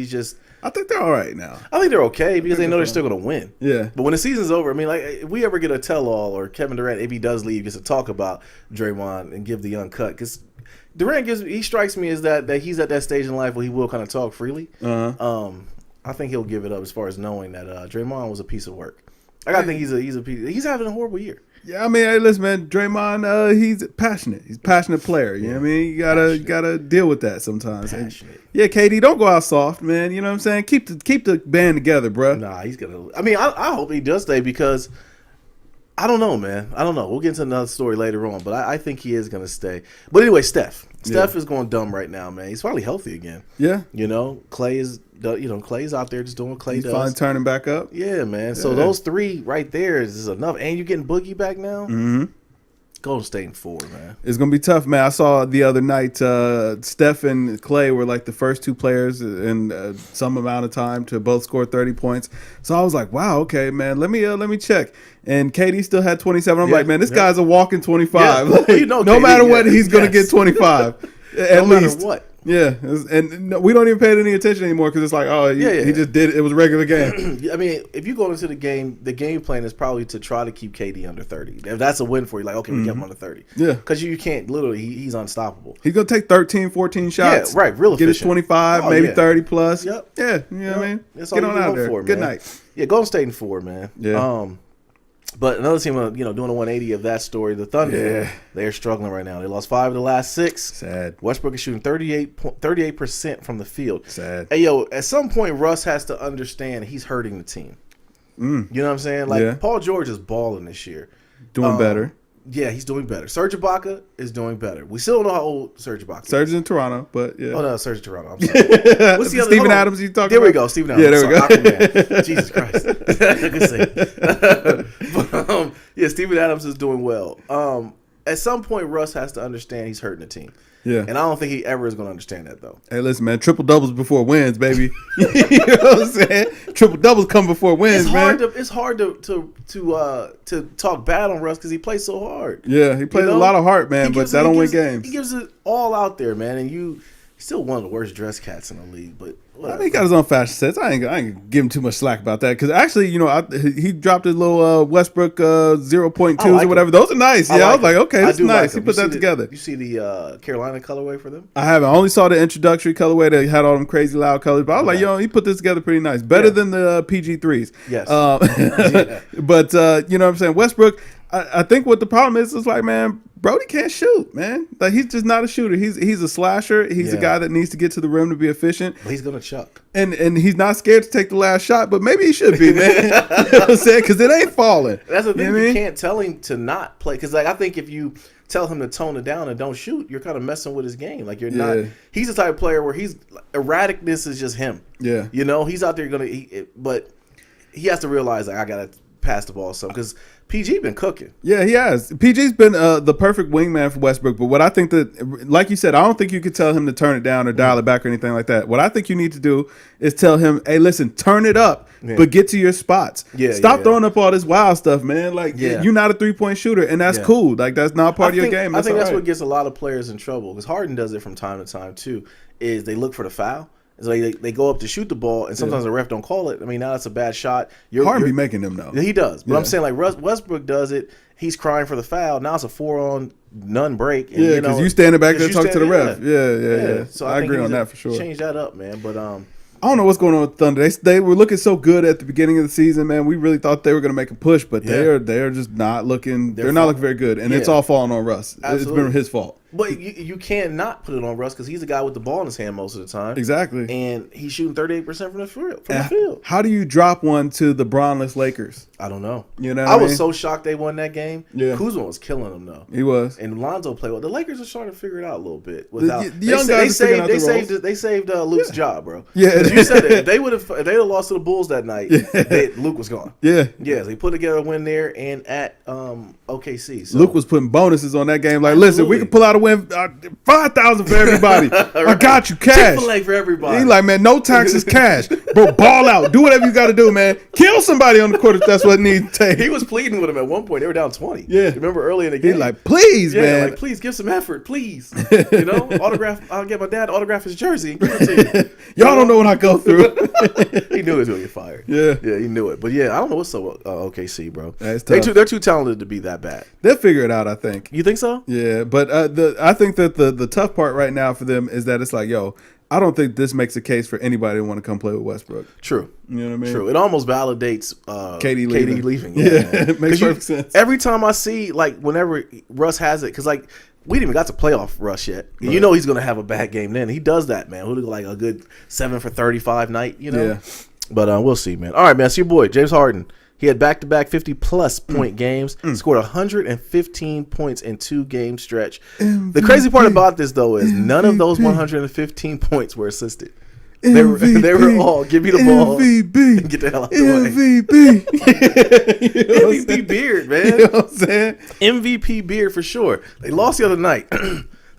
I think they're all right now. I think they're okay because they know they're still going to win. Yeah. But when the season's over, I mean, like, if we ever get a tell-all or Kevin Durant, if he does leave, gets to talk about Draymond and give the uncut. Because Durant he strikes me as that he's at that stage in life where he will kind of talk freely. I think he'll give it up as far as knowing that Draymond was a piece of work. I gotta think he's having a horrible year. Yeah, I mean, hey, listen, man, Draymond, he's passionate. He's a passionate player. You know what I mean? You gotta deal with that sometimes. Passionate. Yeah, KD, don't go out soft, man. You know what I'm saying? Keep the band together, bro. Nah, he's gonna. I mean, I hope he does stay because I don't know, man. I don't know. We'll get into another story later on, but I think he is gonna stay. But anyway, Steph is going dumb right now, man. He's finally healthy again. Yeah. You know, Clay's out there just doing what Clay does. He's finally turning back up. Yeah, man. Yeah. So those 3 right there is enough. And you're getting Boogie back now. Mm-hmm. Golden State in 4, man. It's gonna be tough, man. I saw the other night Steph and Clay were like the first 2 players in some amount of time to both score 30 points. So I was like, wow, okay, man. Let me check. And KD still had 27. I'm like, man, this guy's a walking 25. Yeah. Like, well, you know, no KD, matter what, he's gonna get 25. At no least. Matter what. Yeah, and we don't even pay it any attention anymore because it's like, oh, he just did it. It was a regular game. I mean, if you go into the game plan is probably to try to keep KD under 30. If that's a win for you, like, okay, we kept him under 30. Yeah. Because you can't, literally, he's unstoppable. He's going to take 13, 14 shots. Yeah, right, real efficient. Get his 25, maybe 30 plus. Yep. Yeah, you know what I mean? That's Get on out there. For, Good night. Yeah, Golden State in 4, man. Yeah. But another team, doing a 180 of that story, the Thunder, they're struggling right now. They lost 5 of the last 6. Sad. Westbrook is shooting 38% from the field. Sad. Hey, yo, at some point, Russ has to understand he's hurting the team. You know what I'm saying? Like, Paul George is balling this year. Doing better. Yeah, he's doing better. Serge Ibaka is doing better. We still don't know how old Serge Ibaka is. Serge is in Toronto, but yeah. Oh, no, Serge in Toronto. I'm sorry. What's the other? Steven Adams you talking about? There we go. Steven Adams. Yeah, there we go. Jesus Christ. Good save. But, Steven Adams is doing well. At some point, Russ has to understand he's hurting the team. Yeah. And I don't think he ever is going to understand that, though. Hey, listen, man. Triple doubles before wins, baby. You know what I'm saying? Triple doubles come before wins, It's hard to talk bad on Russ because he plays so hard. Yeah, he plays a lot of heart, man, but that don't win games. He gives it all out there, man. And he's still one of the worst dressed cats in the league, but whatever. He got his own fashion sense. I ain't give him too much slack about that because actually, he dropped his little Westbrook 0.2s or whatever. Those are nice. I was like, okay, that's nice. He put that together. You see the Carolina colorway for them? I haven't. I only saw the introductory colorway that had all them crazy loud colors, but I was like, he put this together pretty nice. Better than the PG3s. Yes. But you know what I'm saying? Westbrook, I think what the problem is like, man, Brody can't shoot, man. Like, he's just not a shooter. He's a slasher. He's a guy that needs to get to the rim to be efficient. But he's gonna chuck. And he's not scared to take the last shot, but maybe he should be, man. You know what I'm saying? Because it ain't falling. That's the thing. You can't tell him to not play. Because, like, I think if you tell him to tone it down and don't shoot, you're kind of messing with his game. Like, you're not. He's the type of player where erraticness is just him. Yeah. He's out there but he has to realize, like, I gotta pass the ball some because PG been cooking. Yeah, he has. PG's been the perfect wingman for Westbrook. But what I think that, like you said, I don't think you could tell him to turn it down or dial it back or anything like that. What I think you need to do is tell him, hey, listen, turn it up, but get to your spots. Stop throwing up all this wild stuff, man. Like, you're not a 3-point shooter, and that's cool. Like, that's not part of your game. I think that's what gets a lot of players in trouble because Harden does it from time to time too. Is they look for the foul. It's like they go up to shoot the ball, and sometimes the ref don't call it. I mean, now that's a bad shot. Harden be making them, though. He does. But I'm saying, like, Westbrook does it. He's crying for the foul. Now it's a 4-on-none break. And, because you standing back there talking to the ref. Yeah. So I agree on that for sure. Change that up, man. But I don't know what's going on with Thunder. They were looking so good at the beginning of the season, man. We really thought they were going to make a push, but they're just not looking. They're not looking very good, and it's all falling on Russ. Absolutely. It's been his fault. But you can't not put it on Russ because he's the guy with the ball in his hand most of the time. Exactly. And he's shooting 38% from the field. How do you drop one to the Bronless Lakers? I don't know. You know, I was so shocked they won that game. Yeah. Kuzma was killing them though. He was. And Lonzo played well. The Lakers are starting to figure it out a little bit. The young guys they saved Luke's job, bro. Yeah. You said it. If they would have lost to the Bulls that night, Luke was gone. Yeah. Yeah. They put together a win there and at OKC. So. Luke was putting bonuses on that game. Like, listen, we can pull out a win. 5,000 for everybody. Right. I got you, cash. Chick-fil-A for everybody. He like, man, no taxes, cash. Bro, ball out. Do whatever you got to do, man. Kill somebody on the court if that's what it needs to take. He was pleading with him at one point. They were down 20. Yeah. Remember early in the game? He's like, please, man. Like, please give some effort, please. Autograph. I'll get my dad to autograph his jersey and give it to you. Y'all don't know what I go through. He knew he was going to get fired. Yeah, he knew it. But yeah, I don't know what's so OKC, bro. That's tough. They're too talented to be that bad. They'll figure it out, I think. You think so? Yeah, but I think that the tough part right now for them is that it's like, yo, I don't think this makes a case for anybody to want to come play with Westbrook. True. You know what I mean? True. It almost validates KD leaving. Yeah, it makes perfect sense. Every time I see, like, whenever Russ has it, because, like, we didn't even got to playoff Russ yet. Right. You know he's going to have a bad game then. He does that, man. He'll do, like, a good 7 for 35 night, you know? Yeah. But we'll see, man. All right, man. It's your boy, James Harden. He had back-to-back 50-plus point games, scored 115 points in 2-game stretch. MVP. The crazy part about this, though, is none of those 115 points were assisted. They were all, give me the ball and get the hell out the way. MVP Beard, man. You know what I'm saying? MVP Beard for sure. They lost the other night.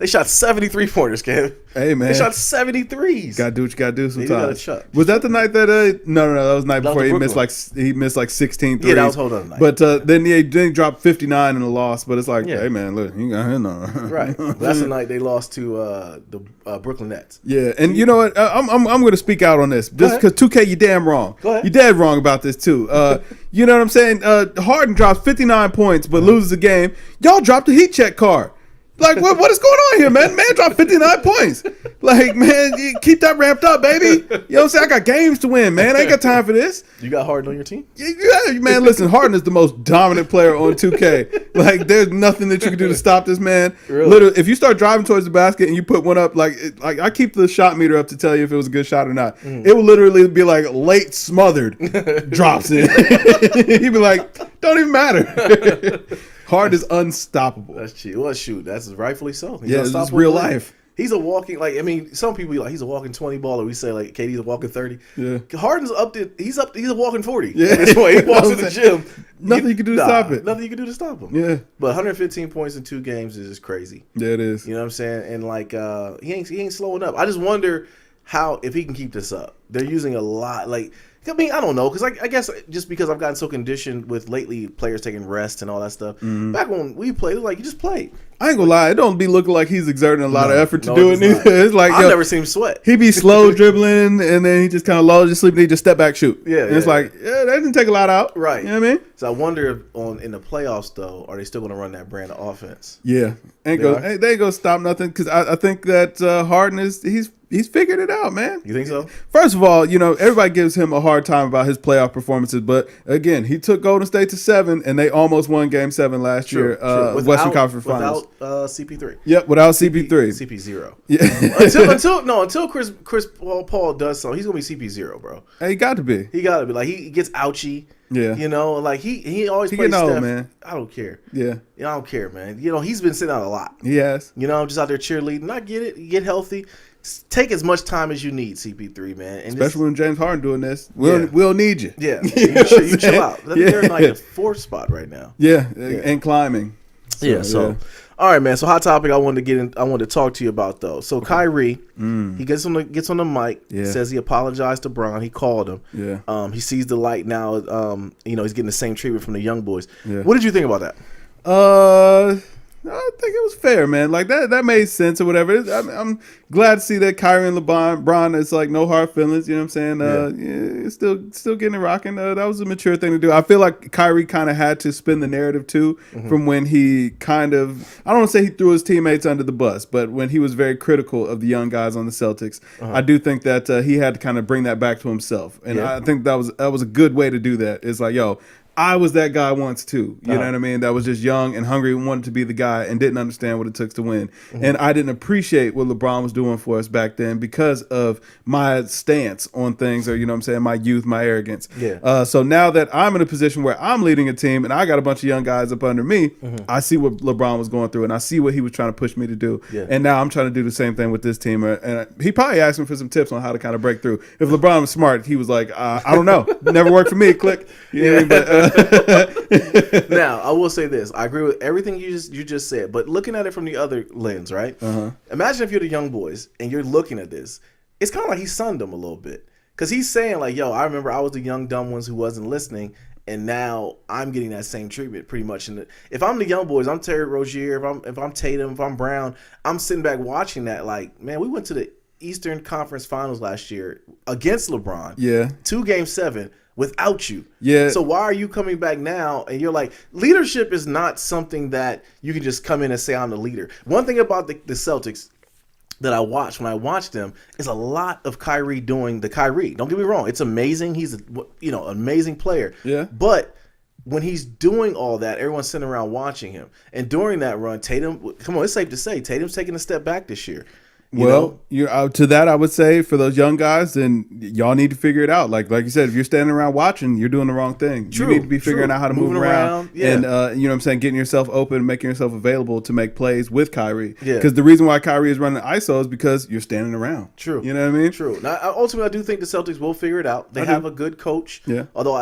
They shot 73 pointers, Kev. Hey, man. They shot 73s. Gotta do what you gotta do sometimes. Gotta was that the night that no, that was the night before he missed like 16 threes. Yeah, that was whole other night. But then he dropped 59 in the loss. But it's like, hey man, look, you got him on. Right. That's the night they lost to the Brooklyn Nets. Yeah, and you know what? I'm going to speak out on this just because 2K, you damn wrong. Go ahead. You dead wrong about this too. You know what I'm saying? Harden drops 59 points but loses the game. Y'all dropped the heat check card. Like, what is going on here, man? Man dropped 59 points. Like, man, you keep that ramped up, baby. You know what I'm saying? I got games to win, man. I ain't got time for this. You got Harden on your team? Yeah, man, listen, Harden is the most dominant player on 2K. Like, there's nothing that you can do to stop this man. Really? Literally, if you start driving towards the basket and you put one up, like I keep the shot meter up to tell you if it was a good shot or not. It will literally be like late smothered drops in. He'd be like, don't even matter. Harden is unstoppable. That's cheap. Well, shoot, that's rightfully so. He's yeah, it's real life. He's a walking, like, I mean, some people be like, he's a walking 20 baller. We say, like, KD's a walking 30. Yeah. Harden's he's a walking 40. Yeah. This way. He walks in the gym. Nothing you can do to stop it. Nothing you can do to stop him. Yeah. But 115 points in 2 games is just crazy. Yeah, it is. You know what I'm saying? And, like, he ain't slowing up. I just wonder if he can keep this up. They're using a lot, like, I mean, I don't know, because I guess just because I've gotten so conditioned with lately players taking rest and all that stuff. Back when we played, it was like, you just played. I ain't gonna lie, it don't be looking like he's exerting a lot of effort to do it neither. It's like, I've never seen him sweat. He be slow dribbling, and then he just kind of lulls you sleep, and he just step back shoot. Yeah, and it's like, that didn't take a lot out. Right. You know what I mean? So I wonder if in the playoffs, though, are they still going to run that brand of offense? Yeah. They ain't going to stop nothing, because I think that Harden he's figured it out, man. You think so? First of all, everybody gives him a hard time about his playoff performances, but again, he took Golden State to 7, and they almost won Game 7 last year, Western Conference Finals. Without CP3. Yep, without CP3. CP0. Yeah. until Chris Paul does something, he's gonna be CP0, bro. He got to be. He got to be. Like, he gets ouchy. Yeah. Like he always plays Steph. Old, man. I don't care. Yeah. I don't care, man. He's been sitting out a lot. He has. Just out there cheerleading. I get it. You get healthy. Take as much time as you need, CP3, man. And especially when James Harden doing this. We'll need you. Yeah. You chill out. I think they're in like the 4th spot right now. Yeah. And climbing. So all right, man. So hot topic I wanted to talk to you about, though. So Kyrie, he gets on the mic, says he apologized to Bron. He called him. Yeah. He sees the light now. He's getting the same treatment from the young boys. Yeah. What did you think about that? I think it was fair, man. Like that made sense or whatever. I'm glad to see that Kyrie and LeBron is like no hard feelings. You know what I'm saying? Still getting it rocking. That was a mature thing to do. I feel like Kyrie kind of had to spin the narrative too, from when he kind of, I don't want to say he threw his teammates under the bus, but when he was very critical of the young guys on the Celtics, I do think that he had to kind of bring that back to himself, and I think that was a good way to do that. It's like, yo, I was that guy once too. You know what I mean? That was just young and hungry and wanted to be the guy and didn't understand what it took to win. And I didn't appreciate what LeBron was doing for us back then because of my stance on things, or, my youth, my arrogance. Yeah. So now that I'm in a position where I'm leading a team and I got a bunch of young guys up under me, I see what LeBron was going through and I see what he was trying to push me to do. Yeah. And now I'm trying to do the same thing with this team. And he probably asked me for some tips on how to kind of break through. If LeBron was smart, he was like, I don't know. Never worked for me. Click. You know what I mean? Now, I will say this. I agree with everything you just said, but looking at it from the other lens, right? Imagine if you're the young boys and you're looking at this. It's kind of like he sunned them a little bit. Because he's saying, like, yo, I remember I was the young dumb ones who wasn't listening, and now I'm getting that same treatment pretty much. And if I'm the young boys, I'm Terry Rozier, if I'm Tatum, if I'm Brown, I'm sitting back watching that like, man, we went to the Eastern Conference Finals last year against LeBron. Yeah. 2 Game 7. Without you. Yeah. So why are you coming back now? And you're like, leadership is not something that you can just come in and say, I'm the leader. One thing about the Celtics that I watch when I watch them is a lot of Kyrie doing the Kyrie. Don't get me wrong. It's amazing. He's an amazing player. Yeah. But when he's doing all that, everyone's sitting around watching him. And during that run, Tatum, come on, it's safe to say, Tatum's taking a step back this year. To that, I would say for those young guys, then y'all need to figure it out. Like you said, if you're standing around watching, you're doing the wrong thing. You need to be figuring out how to move around. Yeah. And you know what I'm saying, getting yourself open, making yourself available to make plays with Kyrie. Yeah. Because the reason why Kyrie is running ISO is because you're standing around. True. You know what I mean? True. Now, ultimately, I do think the Celtics will figure it out. They have a good coach. Yeah. Although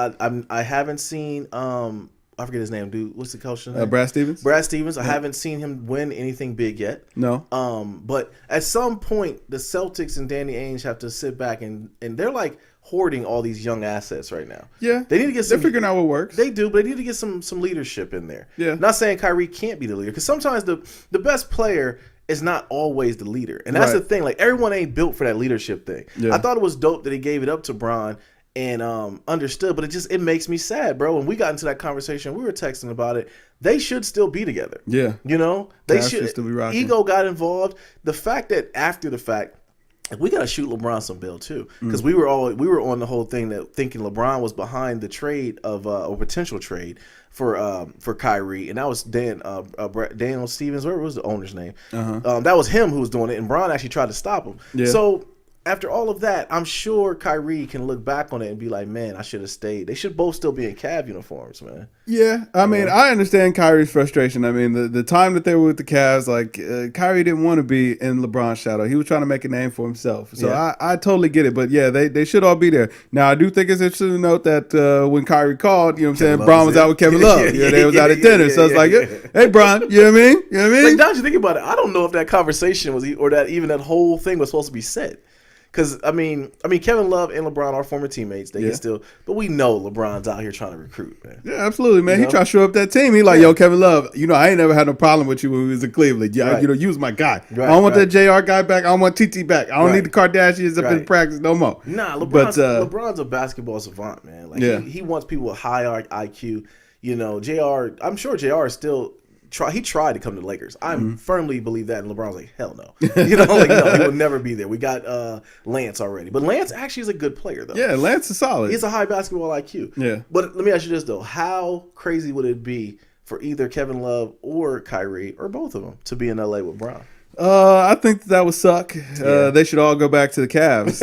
I haven't seen I forget his name, dude. What's the coach's name? Brad Stevens. Brad Stevens. I haven't seen him win anything big yet. No. But at some point, the Celtics and Danny Ainge have to sit back and they're like hoarding all these young assets right now. Yeah. They need to get some. They're figuring out what works. They do, but they need to get some leadership in there. Yeah. Not saying Kyrie can't be the leader, because sometimes the best player is not always the leader. And that's the thing. Like, everyone ain't built for that leadership thing. Yeah. I thought it was dope that he gave it up to Bron and understood, but it makes me sad, bro. When we got into that conversation, we were texting about it. They should still be together. Yeah. You know? They should still be rocking. Ego got involved. The fact that after the fact, we gotta shoot LeBron some bill too, because we were on the whole thing that thinking LeBron was behind the trade of a potential trade for Kyrie, and that was Daniel Stevens, whatever was the owner's name. That was him who was doing it, and Bron actually tried to stop him. Yeah. So after all of that, I'm sure Kyrie can look back on it and be like, man, I should have stayed. They should both still be in Cavs uniforms, man. Yeah, I mean, I understand Kyrie's frustration. I mean, the time that they were with the Cavs, like, Kyrie didn't want to be in LeBron's shadow. He was trying to make a name for himself. So I totally get it. But, yeah, they should all be there. Now, I do think it's interesting to note that when Kyrie called, you know what I'm saying, Bron was out with Kevin Love. They was out at dinner. So it's like, hey, Bron, you know what I mean? You know what I mean? Like, now that you think about it, I don't know if that conversation was, or that even that whole thing was supposed to be said. Because, I mean, Kevin Love and LeBron are former teammates. They can still, but we know LeBron's out here trying to recruit, man. Yeah, absolutely, man. He tried to show up that team. He like, yo, Kevin Love, I ain't never had no problem with you when we was in Cleveland. Yeah, you was my guy. Right, I don't want that JR guy back. I don't want TT back. I don't need the Kardashians up in practice no more. Nah, LeBron's a basketball savant, man. Like, he wants people with high IQ. JR, I'm sure JR is still... He tried to come to the Lakers. I firmly believe that, and LeBron's like, hell no. No, he will never be there. We got Lance already, but Lance actually is a good player, though. Yeah, Lance is solid. He's a high basketball IQ. Yeah, but let me ask you this though: how crazy would it be for either Kevin Love or Kyrie or both of them to be in LA with Bron? I think that would suck. They should all go back to the Cavs.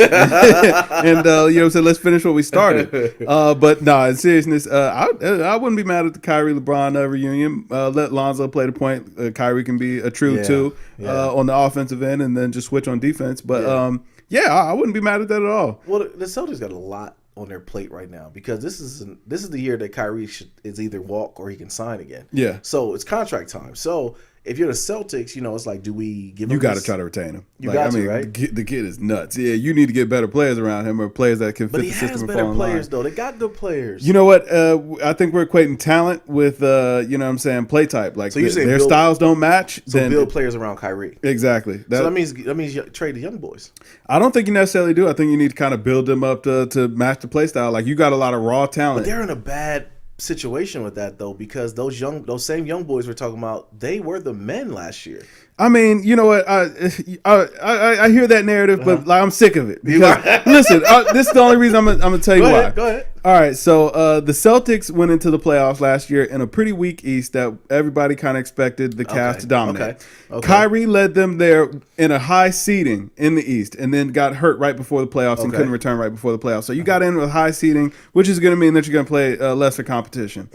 And, so let's finish what we started. But, in seriousness, I wouldn't be mad at the Kyrie-LeBron reunion. Let Lonzo play the point. Kyrie can be a true two on the offensive end and then just switch on defense. But, I wouldn't be mad at that at all. Well, the Celtics got a lot on their plate right now because this is the year that Kyrie is either walk or he can sign again. Yeah. So it's contract time. So if you're the Celtics, it's like, do we give him You got to try to retain him. Right? The kid is nuts. Yeah, you need to get better players around him or players that can fit the system. But he has better players, though. They got good players. You know what? I think we're equating talent with, play type. Like, so their styles don't match. So then build players around Kyrie. Exactly. So that means you trade the young boys. I don't think you necessarily do. I think you need to kind of build them up to match the play style. Like, you got a lot of raw talent. But they're in a bad situation with that though, because those same young boys we're talking about, they were the men last year. I mean, you know what? I hear that narrative, but I'm sick of it. Because listen, this is the only reason I'm gonna tell you why. Go ahead. All right, so the Celtics went into the playoffs last year in a pretty weak East that everybody kind of expected the Cavs to dominate. Okay. Kyrie led them there in a high seeding in the East, and then got hurt right before the playoffs and couldn't return right before the playoffs. So you got in with high seeding, which is going to mean that you're going to play lesser competition.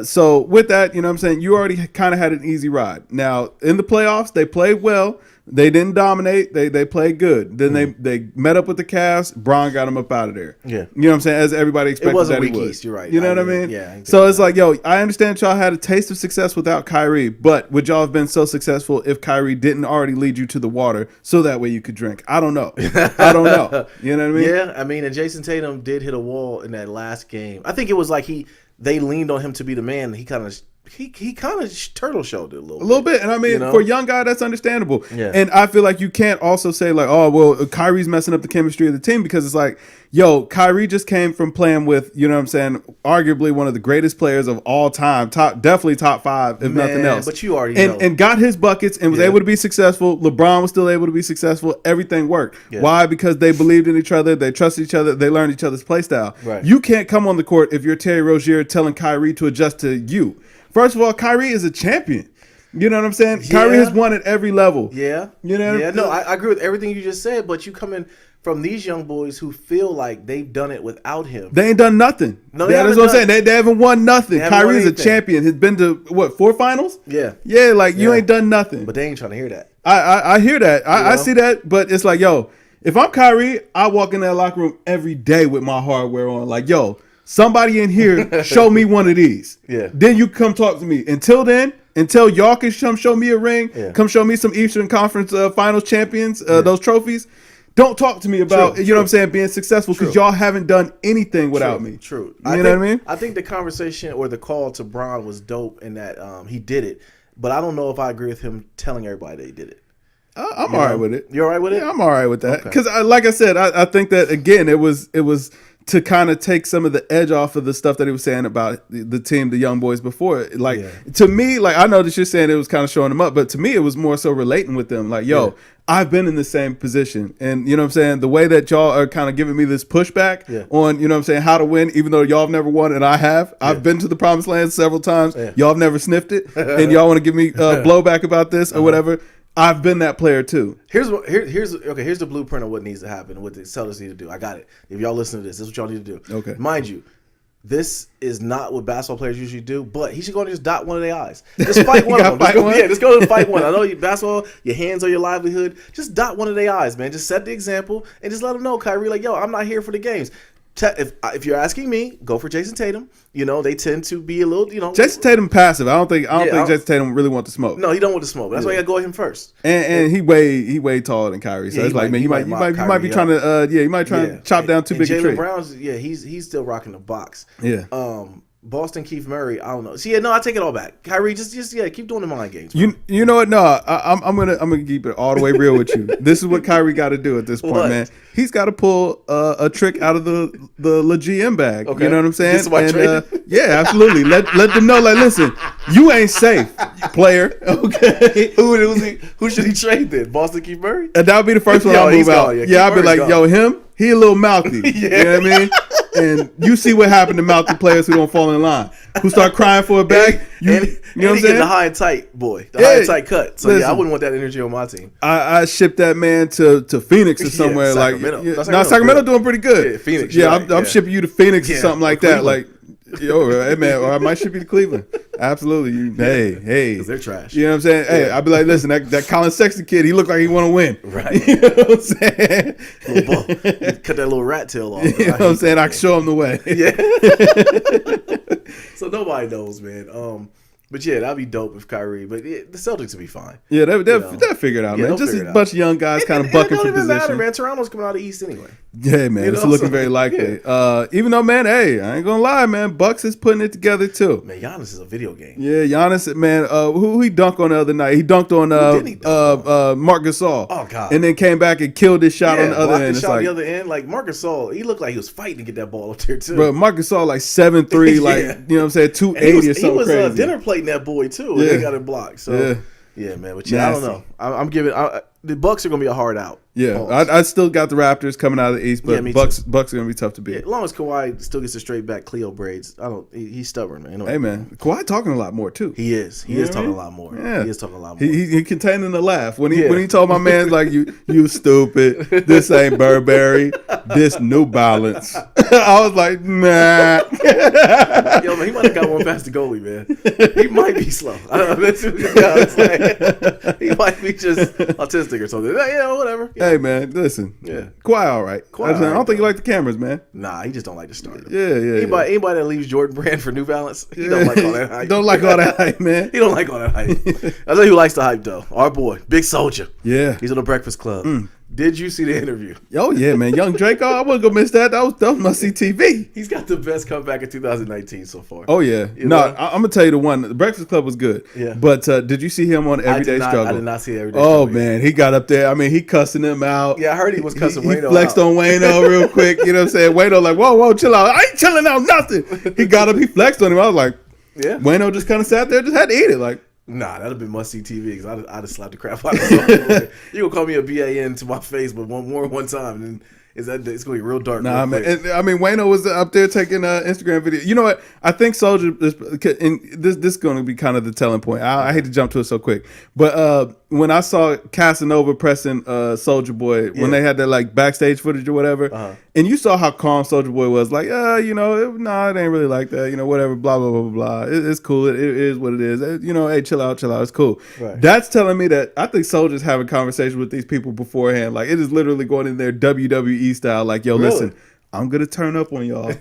So with that, you know what I'm saying, you already kind of had an easy ride. Now in the playoffs, they played well. They didn't dominate. They played good. Then they met up with the Cavs. Bron got them up out of there. Yeah. You know what I'm saying? As everybody expected that he would. East, you're right. You know what I mean? Yeah. So it's like, I understand y'all had a taste of success without Kyrie, but would y'all have been so successful if Kyrie didn't already lead you to the water so that way you could drink? I don't know. I don't know. You know what I mean? Yeah. I mean, and Jason Tatum did hit a wall in that last game. I think it was like they leaned on him to be the man. He kind of turtle showed it a little bit. And I mean, for a young guy, that's understandable. Yeah. And I feel like you can't also say like, Kyrie's messing up the chemistry of the team, because it's like, Kyrie just came from playing with, you know what I'm saying, arguably one of the greatest players of all time, definitely top 5, if nothing else. But you already know. And got his buckets and was able to be successful. LeBron was still able to be successful. Everything worked. Yeah. Why? Because they believed in each other. They trusted each other. They learned each other's play style. Right. You can't come on the court if you're Terry Rozier telling Kyrie to adjust to you. First of all, Kyrie is a champion. You know what I'm saying? Yeah. Kyrie has won at every level. Yeah. You know? Yeah, no, I agree with everything you just said, but you come in from these young boys who feel like they've done it without him. They ain't done nothing. No, that's what I'm saying. They haven't won nothing. Kyrie is a champion. He's been to, 4 finals? Yeah. Yeah, you ain't done nothing. But they ain't trying to hear that. I hear that. I see that, but it's like, if I'm Kyrie, I walk in that locker room every day with my hardware on. Like, somebody in here show me one of these. Yeah. Then you come talk to me. Until then, until y'all can come show me a ring, come show me some Eastern Conference Finals champions, those trophies. Don't talk to me about, you know what I'm saying, being successful because y'all haven't done anything without me. True. You know what I mean? I think the conversation or the call to Bron was dope in that he did it, but I don't know if I agree with him telling everybody that he did it. I'm all right with it. You all right with it? Yeah, I'm all right with that. Because, like I said, I think that, again, it was to kind of take some of the edge off of the stuff that he was saying about the team, the young boys before. Like, to me, like, I know that you're saying it was kind of showing them up, but to me, it was more so relating with them. Like, yo, I've been in the same position. And, you know what I'm saying, the way that y'all are kind of giving me this pushback on, you know what I'm saying, how to win, even though y'all have never won and I have. I've been to the promised land several times. Y'all have never sniffed it. And y'all want to give me blowback about this or whatever. I've been that player too. Here's the blueprint of what needs to happen, what the Celtics need to do. I got it. If y'all listen to this is what y'all need to do. Okay. Mind you, this is not what basketball players usually do, but he should go and just dot one of their eyes. Just fight one of them. Just go and fight one. I know you basketball, your hands are your livelihood. Just dot one of their eyes, man. Just set the example and just let them know, Kyrie, like, yo, I'm not here for the games. If you're asking me, go for Jason Tatum. You know, they tend to be a little, Jason Tatum passive. I don't think Jason Tatum really want to smoke. No, he don't want to smoke. That's why you got to go at him first. And he way taller than Kyrie. So it's like, man, you might be trying to chop down too big a tree. Jaylen Brown's, he's still rocking the box. Yeah. Boston Keith Murray, I don't know. See, I take it all back. Kyrie, just keep doing the mind games. Bro. You know what? No, I'm gonna keep it all the way real with you. This is what Kyrie got to do at this point, man. He's got to pull a trick out of the GM bag. Okay. You know what I'm saying? Yeah, absolutely. Let them know, like, listen, you ain't safe, player. Okay. Who should he trade then? Boston Keith Murray? And that would be the first one I'll move out. I'll be like, yo, him. He a little mouthy. You know what I mean? And you see what happened to mouthy players who don't fall in line, who start crying for a bag. You know what I'm saying? The high and tight boy, high and tight cut. So listen, I wouldn't want that energy on my team. I shipped that man to Phoenix or somewhere. Sacramento. Sacramento doing pretty good. Yeah, Phoenix. Yeah, I'm shipping you to Phoenix or something like that. Like, yo, hey man, or I might ship you to Cleveland. Absolutely. Hey. Because they're trash. You know what I'm saying? Hey, I'd be like, listen, that Colin Sexton kid, he looked like he want to win. Right. You know what I'm saying? Cut that little rat tail off. You know what I'm saying? I can show him the way. Yeah. So nobody knows, man. But yeah, that'd be dope if Kyrie. But the Celtics would be fine. Yeah, they'll figure it out, man. Just a bunch of young guys kind of bucking for position. It don't even matter, man. Toronto's coming out of the East anyway. Yeah, man. It's looking very likely. Yeah. Even though, man, hey, I ain't gonna lie, man. Bucks is putting it together too. Man, Giannis is a video game. Yeah, Giannis, man. Who he dunked on the other night? He dunked on Marc Gasol. Oh God! And then came back and killed his shot on the other end. Shot on the other end, like Marc Gasol, he looked like he was fighting to get that ball up there too. Bro, Marc Gasol like 7'3", like you know what I'm saying, 280 or something. He was dinner plating that boy too. Yeah. They got it blocked. So yeah, man. But I don't know. I'm giving the Bucks are gonna be a hard out. Yeah, I still got the Raptors coming out of the East, but Bucks are gonna be tough to beat. Yeah, as long as Kawhi still gets the straight back Cleo braids, he's stupid, man. Hey, man, Kawhi talking a lot more too. He is. He is talking a lot more. Yeah, he is talking a lot more. He containing the laugh when he told my man like you stupid. This ain't Burberry. This New Balance. I was like, nah. Yo, man, he might have got one past the goalie, man. He might be slow. I don't know. He might be just autistic or something. Yeah, whatever. Hey, man, listen. Yeah. Kawhi all right. I don't think you like the cameras, man. Nah, he just don't like to start them. Yeah. Anybody that leaves Jordan Brand for New Balance, he don't like all that hype. Don't like all that hype, man. He don't like all that hype. I know who likes the hype, though. Our boy, Big Soulja. Yeah. He's on the Breakfast Club. Did you see the interview? Oh, yeah, man. Young Draco, I wasn't going to miss that. That was must-see TV. He's got the best comeback in 2019 so far. Oh, yeah. I'm going to tell you the one. The Breakfast Club was good. Yeah. But did you see him on Everyday Struggle? I did not see Everyday Struggle. Oh, man. He got up there. I mean, he cussing them out. Yeah, I heard he was cussing Wayno out. He flexed on Wayno real quick. You know what I'm saying? Wayno like, whoa, chill out. I ain't chilling out nothing. He got up. He flexed on him. I was like, yeah. Wayno just kind of sat there, just had to eat it. Like, nah, that'd have been must see TV because I'd have slapped the crap out of something. You gonna call me a BAN to my face, but one time, and it's gonna be real dark. Nah, man. And, I mean, Wayno was up there taking Instagram video. You know what? I think Soulja this is gonna be kind of the telling point. I hate to jump to it so quick, but when I saw Casanova pressing Soulja Boy when they had that like backstage footage or whatever, and you saw how calm Soulja Boy was, like, it ain't really like that, whatever, blah blah blah blah blah. It's cool. It is what it is. Hey, chill out. It's cool. Right. That's telling me that I think Soulja's having conversations with these people beforehand. Like, it is literally going in there WWE style. Like, yo, listen, I'm going to turn up on y'all.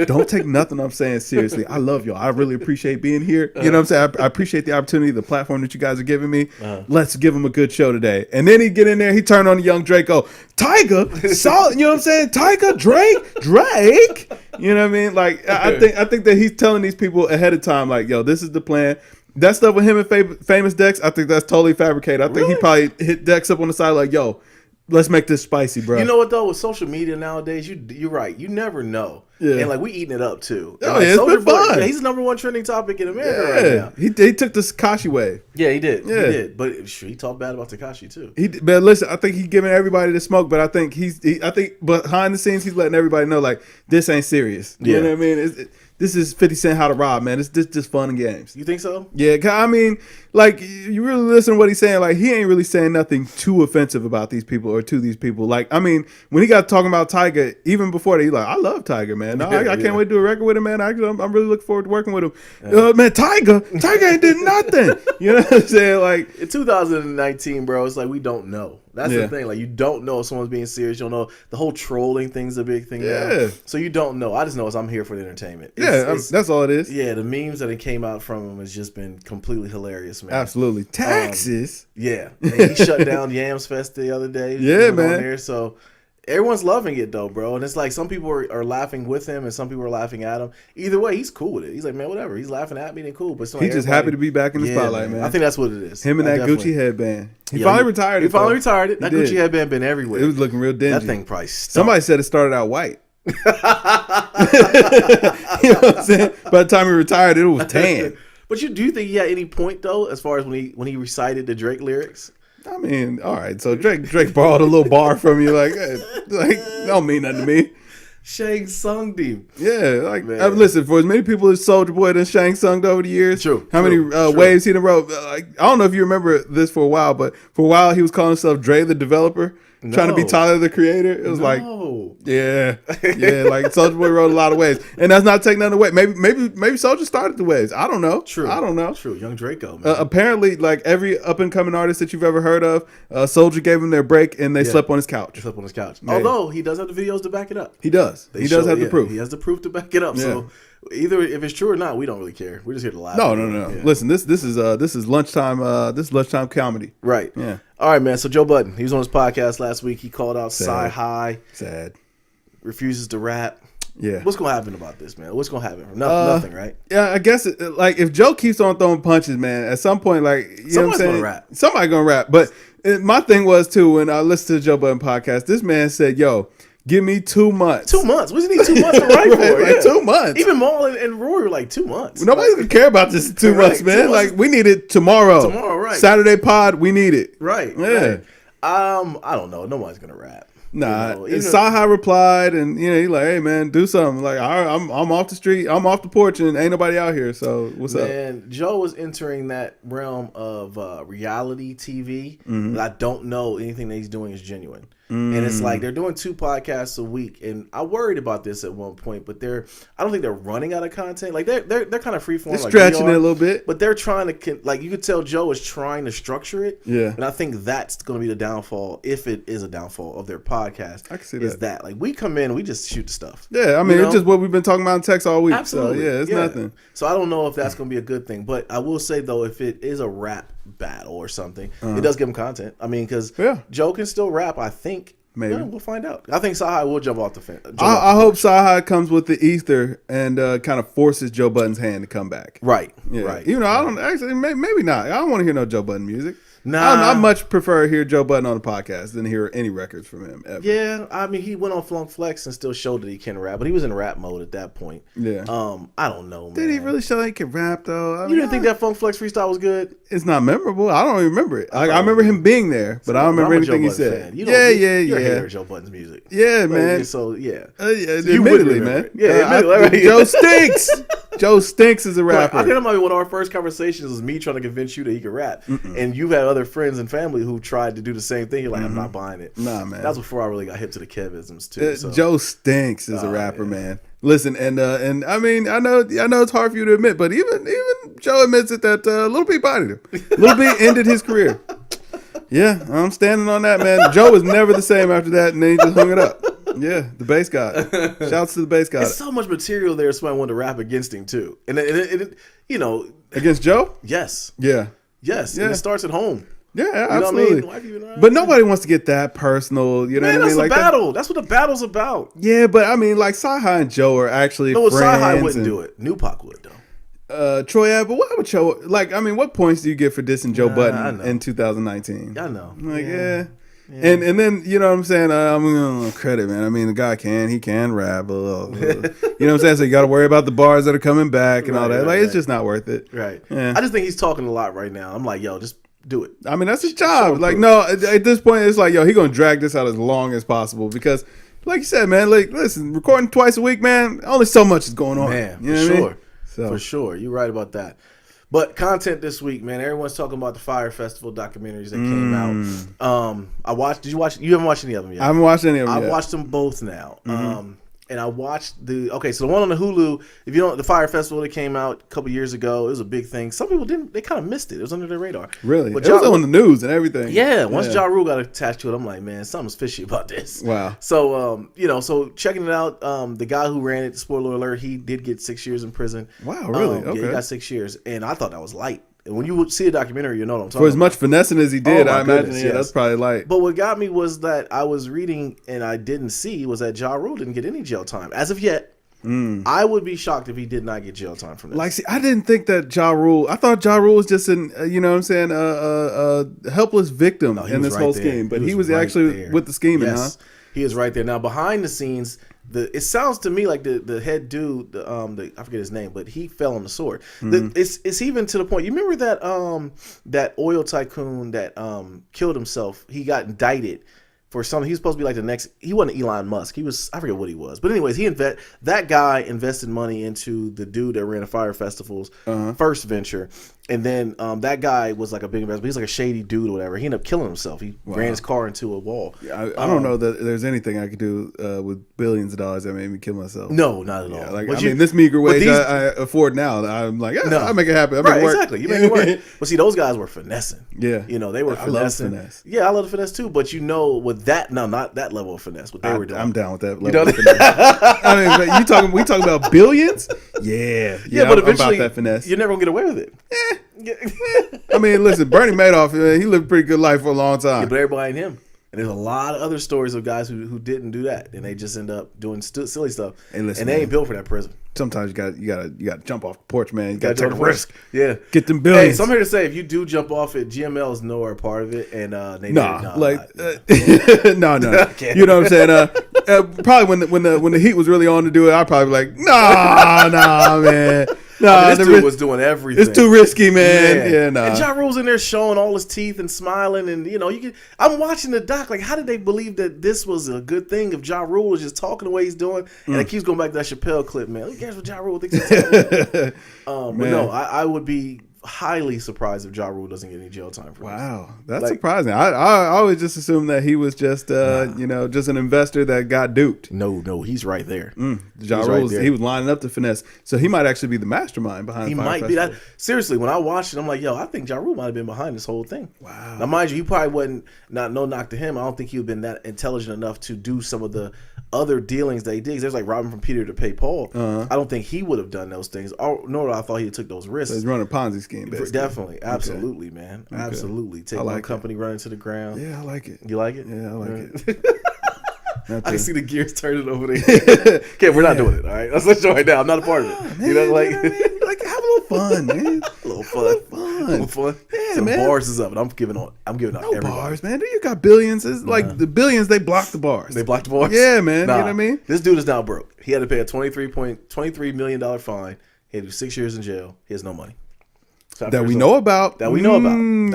Don't take nothing I'm saying seriously. I love y'all. I really appreciate being here. You know what I'm saying? I appreciate the opportunity, the platform that you guys are giving me. Let's give him a good show today. And then he get in there, he turned on the young Draco. Tyga? Solid, you know what I'm saying? Tyga? Drake? You know what I mean? Like, I think that he's telling these people ahead of time, like, yo, this is the plan. That stuff with him and Famous Dex, I think that's totally fabricated. I think he probably hit Dex up on the side like, yo, let's make this spicy, bro. You know what, though? With social media nowadays, you're right. You never know. Yeah. And, like, we eating it up, too. Oh, yeah, it's been fun. Yeah, he's the number one trending topic in America right now. He took the Tekashi way. Yeah, he did. Yeah. He did. But he talked bad about Tekashi, too. But listen, I think he's giving everybody the smoke, but I think I think behind the scenes, he's letting everybody know, like, this ain't serious. You know what I mean? This is 50 Cent How to Rob, man. It's just fun and games. You think so? Yeah, I mean, like, you really listen to what he's saying. Like, he ain't really saying nothing too offensive about these people or to these people. Like, I mean, when he got talking about Tyga, even before that, he's like, I love Tyga, man. No, I can't wait to do a record with him, man. I'm really looking forward to working with him. Man, Tyga ain't did nothing. You know what I'm saying? Like, in 2019, bro, it's like we don't know. That's the thing. Like, you don't know if someone's being serious. You don't know. The whole trolling thing's a big thing now. So you don't know. I just know I'm here for the entertainment. That's all it is. Yeah, the memes that it came out from him has just been completely hilarious, man. Absolutely. Taxes. And he shut down Yams Fest the other day. Yeah, man. On there, so everyone's loving it, though, bro. And it's like some people are laughing with him and some people are laughing at him. Either way, he's cool with it. He's like, man, whatever. He's laughing at me, then cool. But he's just happy to be back in the spotlight, man. I think that's what it is. Him and that Gucci headband. He finally retired it. He finally retired it. That Gucci headband been everywhere. It was looking real dingy. That thing probably stunk. Somebody said it started out white. You know what I'm saying? By the time he retired, it was tan. But do you think he had any point, though, as far as when he recited the Drake lyrics? I mean, all right. So Drake borrowed a little bar from you, like don't mean nothing to me. Shang Tsung deep. Yeah, like listen, for as many people as Soulja Boy done Shang Tsung'd over the years, how many waves he done wrote? Like, I don't know if you remember this for a while, but for a while he was calling himself Dre the Developer, trying to be Tyler the Creator. It was like, like Soulja Boy wrote a lot of waves, and that's not taking nothing away. Maybe Soulja started the waves. I don't know. I don't know. True, young Draco. Man. Apparently, like every up and coming artist that you've ever heard of, Soulja gave him their break, and they slept on his couch. They slept on his couch. Yeah. Although he does have the videos to back it up. He does. He does have the proof. He has the proof to back it up. Yeah. So either if it's true or not, we don't really care. We're just here to laugh. No. Yeah. Listen, this is lunchtime. This is lunchtime comedy. Right. Yeah. All right, man. So Joe Budden, he was on his podcast last week. He called out Sci-Hi. Sad. Refuses to rap. Yeah. What's gonna happen about this, man? What's gonna happen? Nothing, right? Yeah, I guess like if Joe keeps on throwing punches, man, at some point, like know what I'm saying, gonna rap. Somebody gonna rap. But my thing was too when I listened to the Joe Budden podcast, this man said, "Yo, give me 2 months." 2 months. What do you need 2 months to write for? Like 2 months. Even Maul and Rory were like 2 months. Nobody's gonna care about this 2 months, man. 2 months. Like we need it tomorrow. Tomorrow, right? Saturday pod, we need it. Right. Yeah. Right. I don't know. Nobody's gonna rap. Nah, Saha replied, and he's like, "Hey man, do something." Like, I'm off the street, I'm off the porch, and ain't nobody out here. So what's up? Man, Joe was entering that realm of reality TV. That I don't know anything that he's doing is genuine. And it's like they're doing 2 podcasts a week, and I worried about this at one point, but I don't think they're running out of content. Like they're kind of freeform. They're stretching it a little bit, but they're trying to you could tell Joe is trying to structure it. Yeah, and I think that's going to be the downfall, if it is a downfall of their podcast. I can see that. Like we come in, we just shoot the stuff. Yeah, I mean it's just what we've been talking about in text all week. Absolutely, so it's nothing. So I don't know if that's going to be a good thing, but I will say though, if it is a rap battle or something, it does give him content. I mean, because Joe can still rap, I think. Maybe. Yeah, we'll find out. I think Sahai will jump off the fence. I hope Sahai comes with the ether and kind of forces Joe Budden's hand to come back. Right. Yeah. Right. I don't actually maybe not. I don't want to hear no Joe Budden music. Nah. I much prefer hear Joe Budden on the podcast than hear any records from him ever. Yeah, I mean he went on Flunk Flex and still showed that he can rap, but he was in rap mode at that point. Yeah. I don't know, man. Did he really show he could rap though? You didn't think that Flunk Flex freestyle was good? It's not memorable. I don't even remember it. I remember him being there, but I don't remember anything he said. You're a hater of Joe Budden's music. Yeah, man. So yeah. Admittedly, man. Yeah, admittedly. Joe stinks. Joe stinks as a rapper. I think that might be one of our first conversations was me trying to convince you that he could rap. And you've had other friends and family who tried to do the same thing. You're like, I'm not buying it. Nah, man. That's before I really got hip to the Kevisms too. So. Joe stinks as a rapper, man. Listen, and I mean, I know it's hard for you to admit, but even Joe admits it that Lil Peep bodied him. Lil Peep ended his career. Yeah, I'm standing on that, man. Joe was never the same after that, and then he just hung it up. Yeah, the bass god. Shouts to the bass god. There's so much material there. Somebody wanted to rap against him too, and against Joe. Yes. Yeah. Yes. Yeah. And it starts at home. Yeah, absolutely. You know what I mean? But nobody wants to get that personal. You know what I mean? That's a battle. That's what the battle's about. Yeah, but I mean, like Sci-Hi and Joe are actually friends. Sci-Hi wouldn't do it. Nupac would though. Troy, but why would Joe? Like, I mean, what points do you get for dissing Joe Budden in 2019? I know. Like, yeah. And then you know what I'm saying. I'm gonna credit, man. I mean, the guy can rap a little. You know what I'm saying? So you got to worry about the bars that are coming back and all that. Like, it's just not worth it. Right. Yeah. I just think he's talking a lot right now. I'm like, yo, just do it. I mean, that's his job. Like, no, at this point, it's like, yo, he gonna drag this out as long as possible because, like you said, man, like, listen, recording twice a week, man, only so much is going on. Man, you know for what sure. I mean? So. For sure. You're right about that. But content this week, man. Everyone's talking about the Fire Festival documentaries that came out. I watched. Did you watch? You haven't watched any of them yet. I haven't watched any of them. I've watched them both now. And I watched so the one on the Hulu. If you don't, the Fire Festival that came out a couple years ago, it was a big thing. Some people didn't. They kind of missed it. It was under their radar. Really? But it was on the news and everything. Yeah. Once Ja Rule got attached to it, I'm like, man, something's fishy about this. Wow. So so checking it out, the guy who ran it, spoiler alert, he did get 6 years in prison. Wow, really? Okay. Yeah, he got 6 years, and I thought that was light. And when you would see a documentary, you know what I'm talking about. For as much about. finessing as he did, I imagine, that's probably light. But what got me was that I was reading and I didn't see was that Ja Rule didn't get any jail time as of yet. I would be shocked if he did not get jail time from this. Like, see, I didn't think that Ja Rule. I thought Ja Rule was just an, you know what I'm saying, a helpless victim in this whole scheme. But he was actually with the scheming, huh? He is right there. Now, behind the scenes, it sounds to me like the head dude, I forget his name, but he fell on the sword. It's even to the point. You remember that oil tycoon that killed himself? He got indicted for something. He was supposed to be like the next. He wasn't Elon Musk. He was, I forget what he was. But anyways, that guy invested money into the dude that ran the Fire Festival's first venture. And then that guy was like a big investor. He's like a shady dude or whatever. He ended up killing himself. He ran his car into a wall. Yeah, I don't know that there's anything I could do with billions of dollars that made me kill myself. No, not at all. Like, I mean, this meager wage I afford now, I'm like, I'll make it happen. Right, exactly. You make it work. But see, those guys were finessing. Yeah. You know, they were finessing. I love finesse. Yeah, I love the finesse too. But you know, with that, no, not that level of finesse. What they were doing. I'm down with that level of finesse. I mean, but we talking about billions? Yeah, but eventually, I'm about that finesse. You're never gonna get away with it. I mean, listen, Bernie Madoff, he lived a pretty good life for a long time. Yeah, but everybody ain't him. And there's a lot of other stories of guys who didn't do that, and they just end up doing silly stuff. Hey, listen, and they ain't built for that prison. Sometimes you gotta jump off the porch, man. You gotta take a risk. Yeah, get them billions. Hey, so I'm here to say, if you do jump off it, GML is nowhere a part of it, and they no. You know what I'm saying? Probably when the heat was really on to do it, I'd probably be like, nah, man. Nah, this dude was doing everything. It's too risky, man. Yeah, nah. And Ja Rule's in there showing all his teeth and smiling, and I'm watching the doc. Like, how did they believe that this was a good thing if Ja Rule was just talking the way he's doing? And it keeps going back to that Chappelle clip, man. Who cares what Ja Rule thinks? But no, I would be highly surprised if Ja Rule doesn't get any jail time for this. Wow, that's surprising. I always just assumed that he was just just an investor that got duped. No, he's right there. Ja Rule, he was lining up to finesse, so he might actually be the mastermind behind. He might be that. Seriously, when I watched it, I'm like, yo, I think Ja Rule might have been behind this whole thing. Wow. Now, mind you, he probably wasn't. No knock to him. I don't think he would have been that intelligent enough to do some of the other dealings that he did. There's like robbing from Peter to pay Paul. I don't think he would have done those things. Nor I thought he took those risks. So he's running a Ponzi scheme, basically. Definitely, absolutely, man, absolutely. Take one company, run it to the ground. Yeah, I like it. You like it? Yeah, I like it. I can see the gears turning over there. Okay, we're not doing it. All right, let's let you right now. I'm not a part of it. Man, you know what I mean? Like, have a little fun, man. A little fun. Yeah, some man. bars is up, and I'm giving out no everybody. Bars, man. You got billions. It's like the billions. They block the bars. They block the bars. Yeah, man. You know what I mean? This dude is now broke. He had to pay a $23 million fine. He had to do 6 years in jail. He has no money. That we know about. You know what I mean?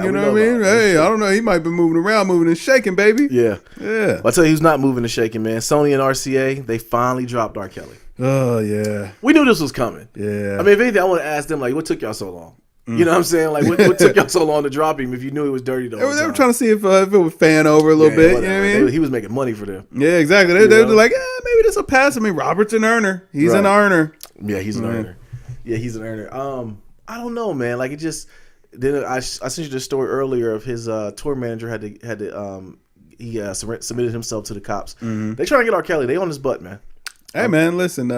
Hey, I don't know. He might be moving around, moving and shaking, baby. Yeah. Yeah. I'll tell you who's not moving and shaking, man. Sony and RCA, they finally dropped R. Kelly. Oh, yeah. We knew this was coming. Yeah. I mean, if anything, I want to ask them, like, what took y'all so long? You know what I'm saying? Like, what took y'all so long to drop him if you knew he was dirty the whole time? They were trying to see if it would fan over a little bit. Whatever. You know what I mean? He was making money for them. Yeah, exactly. They were like, maybe this will pass. I mean, Robert's an earner. He's an earner. Yeah, he's an earner. Yeah, he's an earner. I don't know, man. Like, it just... Then I sent you the story earlier of his tour manager had to submitted himself to the cops. They trying to get R. Kelly. They on his butt, man. Hey, man, listen.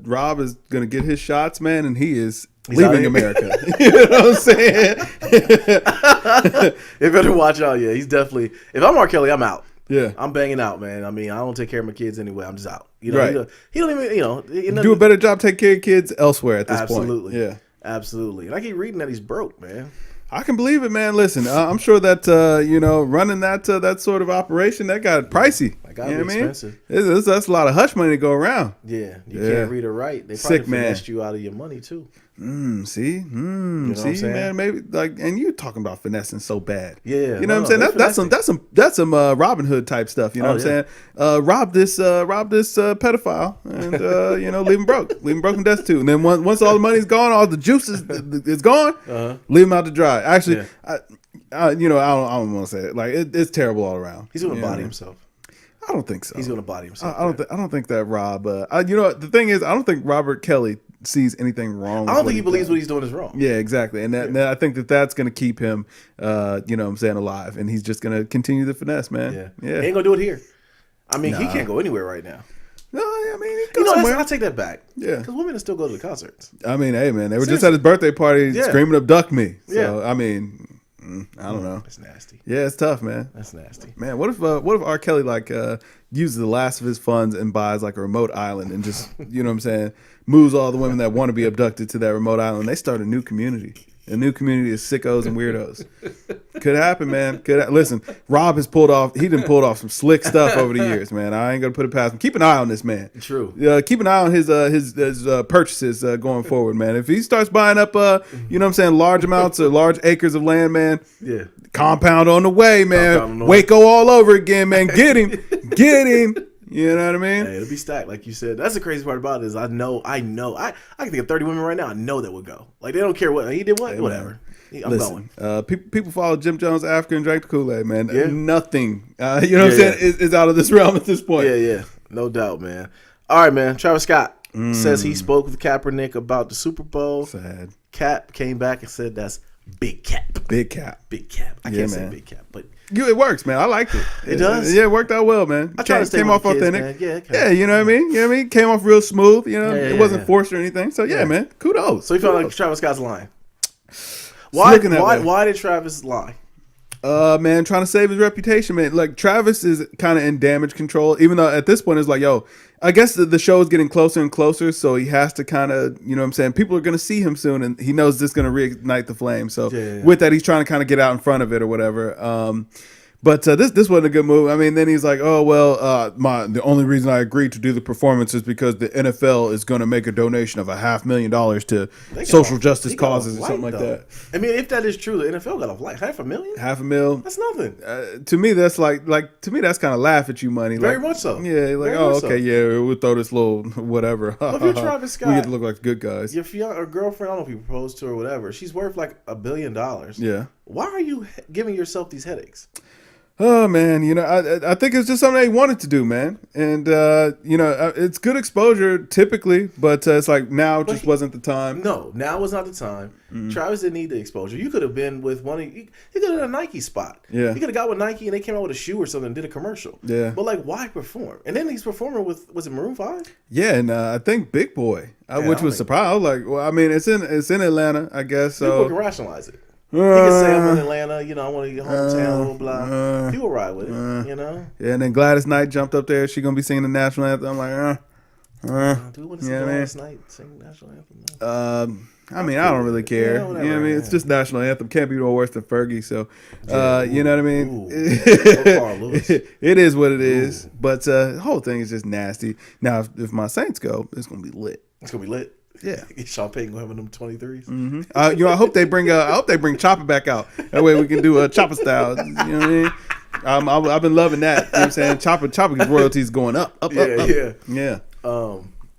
Rob is gonna get his shots, man, and he's leaving America. You know what I'm saying? You better watch out. Yeah, he's definitely. If I'm R. Kelly, I'm out. Yeah, I'm banging out, man. I mean, I don't take care of my kids anyway. I'm just out. You know, right. he don't even, do a better job taking care of kids elsewhere at this point. Absolutely. Yeah, absolutely. And I keep reading that he's broke, man. I can believe it, man. Listen, I'm sure that running that sort of operation, that got pricey. That got expensive. That's a lot of hush money to go around. Yeah, you can't read or write. They probably finessed you out of your money too. See, you know man, maybe and you talking about finessing so bad. Yeah, you know what I'm saying. That's some Robin Hood type stuff. You know what I'm saying. Rob this pedophile, and leave him broke and destitute. And then once all the money's gone, all the juice is gone. Leave him out to dry. Actually, I don't want to say it. Like it's terrible all around. He's gonna body himself. I don't think so. He's gonna body himself. I don't think that Rob. The thing is, I don't think Robert Kelly sees anything wrong. I don't think he believes what he's doing is wrong. Yeah, exactly. And I think that's going to keep him, alive. And he's just going to continue the finesse, man. Yeah. He ain't going to do it here. I mean, he can't go anywhere right now. No, I mean, he goes somewhere. I'll take that back. Yeah. Because women still go to the concerts. I mean, hey, man, they were just at his birthday party screaming, abduct me. So, I mean, I don't know. That's nasty. Yeah, it's tough, man. That's nasty. Man, what if R. Kelly, uses the last of his funds and buys, a remote island and just, you know what I'm saying, moves all the women that want to be abducted to that remote island. They start a new community. A new community of sickos and weirdos. Could happen, man. Listen, Rob has pulled off some slick stuff over the years, man. I ain't gonna put it past him. Keep an eye on this man. True. Keep an eye on his purchases going forward, man. If he starts buying up, large amounts or large acres of land, man. Yeah. Compound on the way, man. Waco all over again, man. Get him. You know what I mean? Hey, it'll be stacked, like you said. That's the crazy part about it is I know. I can think of 30 women right now. I know that would go. Like they don't care what he did. Whatever. I'm going. People follow Jim Jones after and drank the Kool-Aid, man. Yeah. Nothing. You know what I'm saying? Is out of this realm at this point. Yeah. No doubt, man. All right, man. Travis Scott says he spoke with Kaepernick about the Super Bowl. Sad. Cap came back and said that's big cap. Big cap. I can't say big cap, but. It works, man. I liked it. It does? Yeah, it worked out well, man. I try to stay came with off the kids, authentic. Man. Yeah, you know what I mean? Came off real smooth. It wasn't forced or anything. So, man, kudos. So, you felt like Travis Scott's lying? Why did Travis lie? Man, trying to save his reputation, man. Like, Travis is kind of in damage control, even though at this point it's like, I guess the show is getting closer and closer, so he has to kind of, you know what I'm saying, people are going to see him soon, and he knows this is going to reignite the flame. So with that, he's trying to kind of get out in front of it or whatever. But this wasn't a good move. I mean, then he's like, "Oh well, the only reason I agreed to do the performance is because the NFL is going to make a donation of $500,000 to social justice causes or something like that." I mean, if that is true, the NFL got $500,000. $500,000. That's nothing. To me, that's to me that's kind of laugh at you money. Very much so. Yeah, we'll throw this little whatever. Well, if you're Travis Scott, we get to look like good guys. Your fiance or girlfriend, I don't know if you proposed to her or whatever. She's worth like $1 billion. Yeah. Why are you giving yourself these headaches? Oh man, I think it's just something they wanted to do, man, and it's good exposure typically, but it's like now just wasn't the time. No, now was not the time. Mm-hmm. Travis didn't need the exposure. You could have been with he could have done a Nike spot. Yeah, he could have got with Nike and they came out with a shoe or something and did a commercial. Yeah, but why perform? And then he's performing with was it Maroon 5? Yeah, and I think Big Boy, which was surprised. I was like, well, I mean, it's in Atlanta, I guess. So people can rationalize it. He can say I'm in Atlanta, I want to get hometown, blah. He will ride with it, Yeah, and then Gladys Knight jumped up there. She gonna be singing the national anthem. I'm like, do we want to see Gladys Knight sing the national anthem? I mean, I don't really care. You know what I mean? It's just national anthem. Can't be no worse than Fergie. So, you know what I mean? It is what it is. But the whole thing is just nasty. Now, if my Saints go, it's gonna be lit. It's gonna be lit. Yeah, Sean Payton gonna have them 23s. Mm-hmm. I hope they bring Chopper back out. That way we can do a Chopper style. You know what I mean? I've been loving that. You know what I'm saying? Chopper royalties going up. Yeah.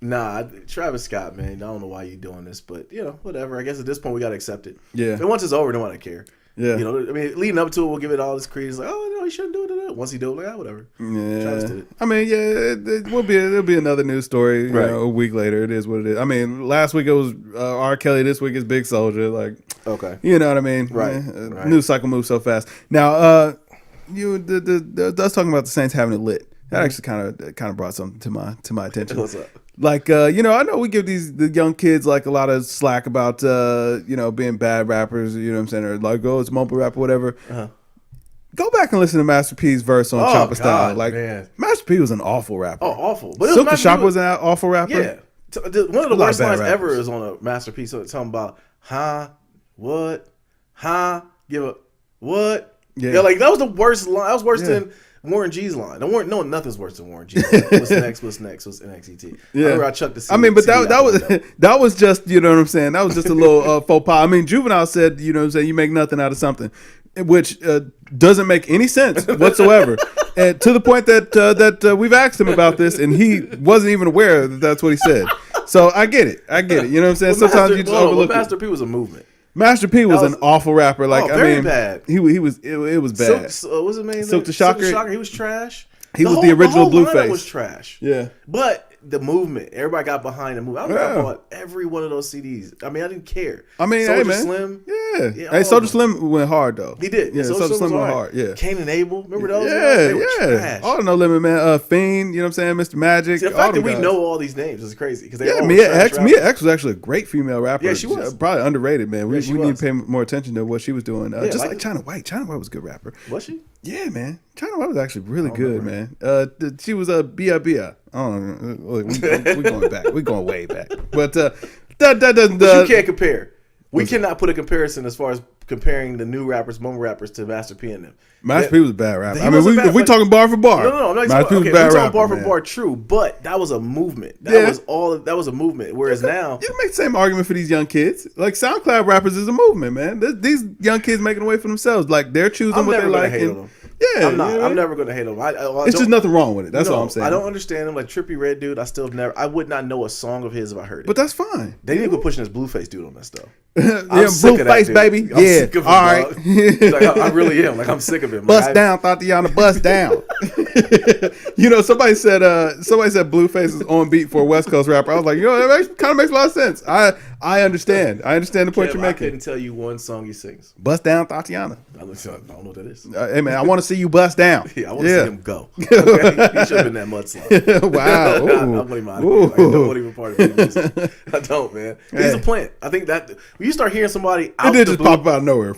Nah, Travis Scott, man. I don't know why you're doing this, but whatever. I guess at this point we gotta accept it. Yeah. And once it's over, no one care. Yeah. I mean, leading up to it, we'll give it all this credence. Like, oh no, he shouldn't do it. Once he do it, whatever. Yeah. Travis did it. I mean, it'll be another news story. Right. A week later, it is what it is. I mean, last week it was R. Kelly. This week is Big Soulja. Like, okay, you know what I mean? Right. News cycle moves so fast. Now, us talking about the Saints having it lit. That actually kind of brought something to my attention. What's up? Like, I know we give the young kids like a lot of slack about, being bad rappers, you know what I'm saying? Or like, it's mumble rap or whatever. Uh-huh. Go back and listen to Master P's verse on Chopper Style. Like, man. Master P was an awful rapper. Oh, awful. But Silk the Shocker was an awful rapper. Yeah. One of the worst lines ever is on a Master P. So it's talking about, what, give a, what? Yeah, like that was the worst line. That was worse than Warren G's line. Nothing's worse than Warren G's line. What's next? What's NXET? Yeah. I remember I chucked the CD. I mean, but that was just, you know what I'm saying? That was just a little faux pas. I mean, Juvenile said, you know what I'm saying, you make nothing out of something, which doesn't make any sense whatsoever. And to the point that we've asked him about this, and he wasn't even aware that that's what he said. So I get it. You know what I'm saying? Sometimes you just overlook it. Master P was a movement. Master P was an awful rapper. Like, very bad. He was bad. What's his name? Silk the Shocker. He was trash. He was the original Blueface. Was trash. Yeah, but the movement, everybody got behind the movement. I bought every one of those CDs. I mean, I didn't care. I mean, Soulja hey man, Slim. Yeah. Hey, Soulja Slim went hard though. He did. Yeah, Soulja Slim went hard. Yeah. Cain and Abel. Remember those? Yeah. All the No Limit Man. Fiend. You know what I'm saying? Mr. Magic. See, the fact that we know all these names is crazy. Mia X was actually a great female rapper. Yeah, she was. Probably underrated, man. We need to pay more attention to what she was doing. Just like China White. China White was a good rapper. Was she? Yeah, man. China White was actually really good, man. She was a Bia. I don't know. We're going back. We're going way back. But that doesn't. But you can't compare. We cannot put a comparison as far as comparing the new rappers, mumble rappers, to Master P and them. Master P was a bad rapper. I mean, if we talking bar for bar. No. Master P was a bad rapper. Talking bar for bar, true. But that was a movement. That was a movement. Whereas now, you can make the same argument for these young kids. Like SoundCloud rappers is a movement, man. These young kids making a way for themselves. Like they're choosing what they like. Yeah, I'm not. I'm never going to hate them. It's just nothing wrong with it. That's all I'm saying. I don't understand him. Like Trippie Redd dude, I would not know a song of his if I heard it. But that's fine. They need to go pushing this Blueface dude on that stuff. Blueface, baby. I'm sick of him, all right. Like, I really am. Like I'm sick of him. Bust down, Tatiana. Bust down. Somebody said Blueface is on beat for a West Coast rapper. I was like, that kind of makes a lot of sense. I understand. I understand the point you're making. I couldn't tell you one song he sings. Bust down, Tatiana. I don't know what that is. Hey man, I want to see you bust down. Yeah, I want to see him go. Okay? He should have been that mudslide. Wow. I blame him out of it. I don't want even part of it. I don't, man. He's a plant. I think that when you start hearing somebody out it did just pop out of nowhere.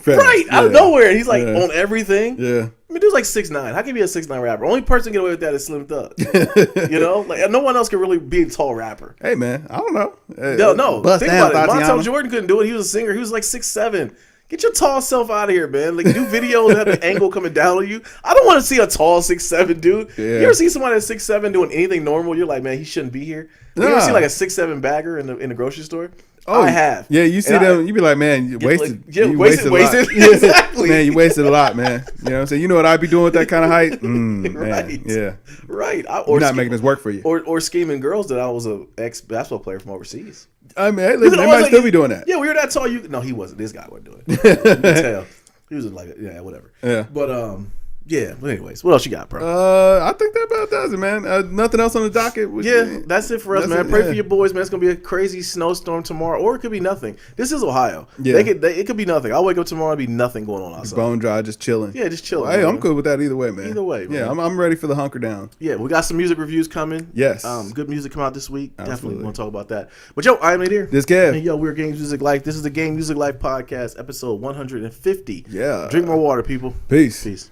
Out of nowhere. And he's like on everything. Yeah. I mean, dude's like 6'9". How can you be a 6'9" rapper? Only person get away with that is Slim Thug. Like no one else can really be a tall rapper. Hey man, I don't know. No. Think about it. Montel Jordan couldn't do it. He was a singer. He was like 6'7". Get your tall self out of here, man. Like do videos that have the angle coming down on you. I don't want to see a tall 6'7" dude. Yeah. You ever see somebody that's 6'7" doing anything normal? You're like, man, he shouldn't be here. You ever see like a 6'7" bagger in the grocery store? Oh, I have. Yeah, you see them, you be like, man, you wasted. Wasted. Exactly. Man, you wasted a lot, man. You know what I'm saying? You know what I'd be doing with that kind of height? Right. Man, yeah. Right. You're not making this work for you. Or scheming girls that I was an ex-basketball player from overseas. I mean, hey, listen, they might still be doing that. Yeah, we were that tall. No, he wasn't. This guy wasn't doing it. You can tell. He was like, whatever. Yeah. But, yeah, but anyways, what else you got, bro? I think that about does it, man. Nothing else on the docket. That's it for us, man. Pray for your boys, man. It's gonna be a crazy snowstorm tomorrow, or it could be nothing. This is Ohio. Yeah, it could be nothing. I'll wake up tomorrow and be nothing going on outside. Bone dry, just chilling. Yeah, just chilling. Hey, I'm good with that either way, man. Either way, man. Yeah, I'm ready for the hunker down. Yeah, we got some music reviews coming. Yes. Good music come out this week. Absolutely. Definitely want to talk about that. But yo, I'm Nadir. This Kev. And yo, we're Games Music Life. This is the Game Music Life podcast, episode 150. Yeah. Drink more water, people. Peace.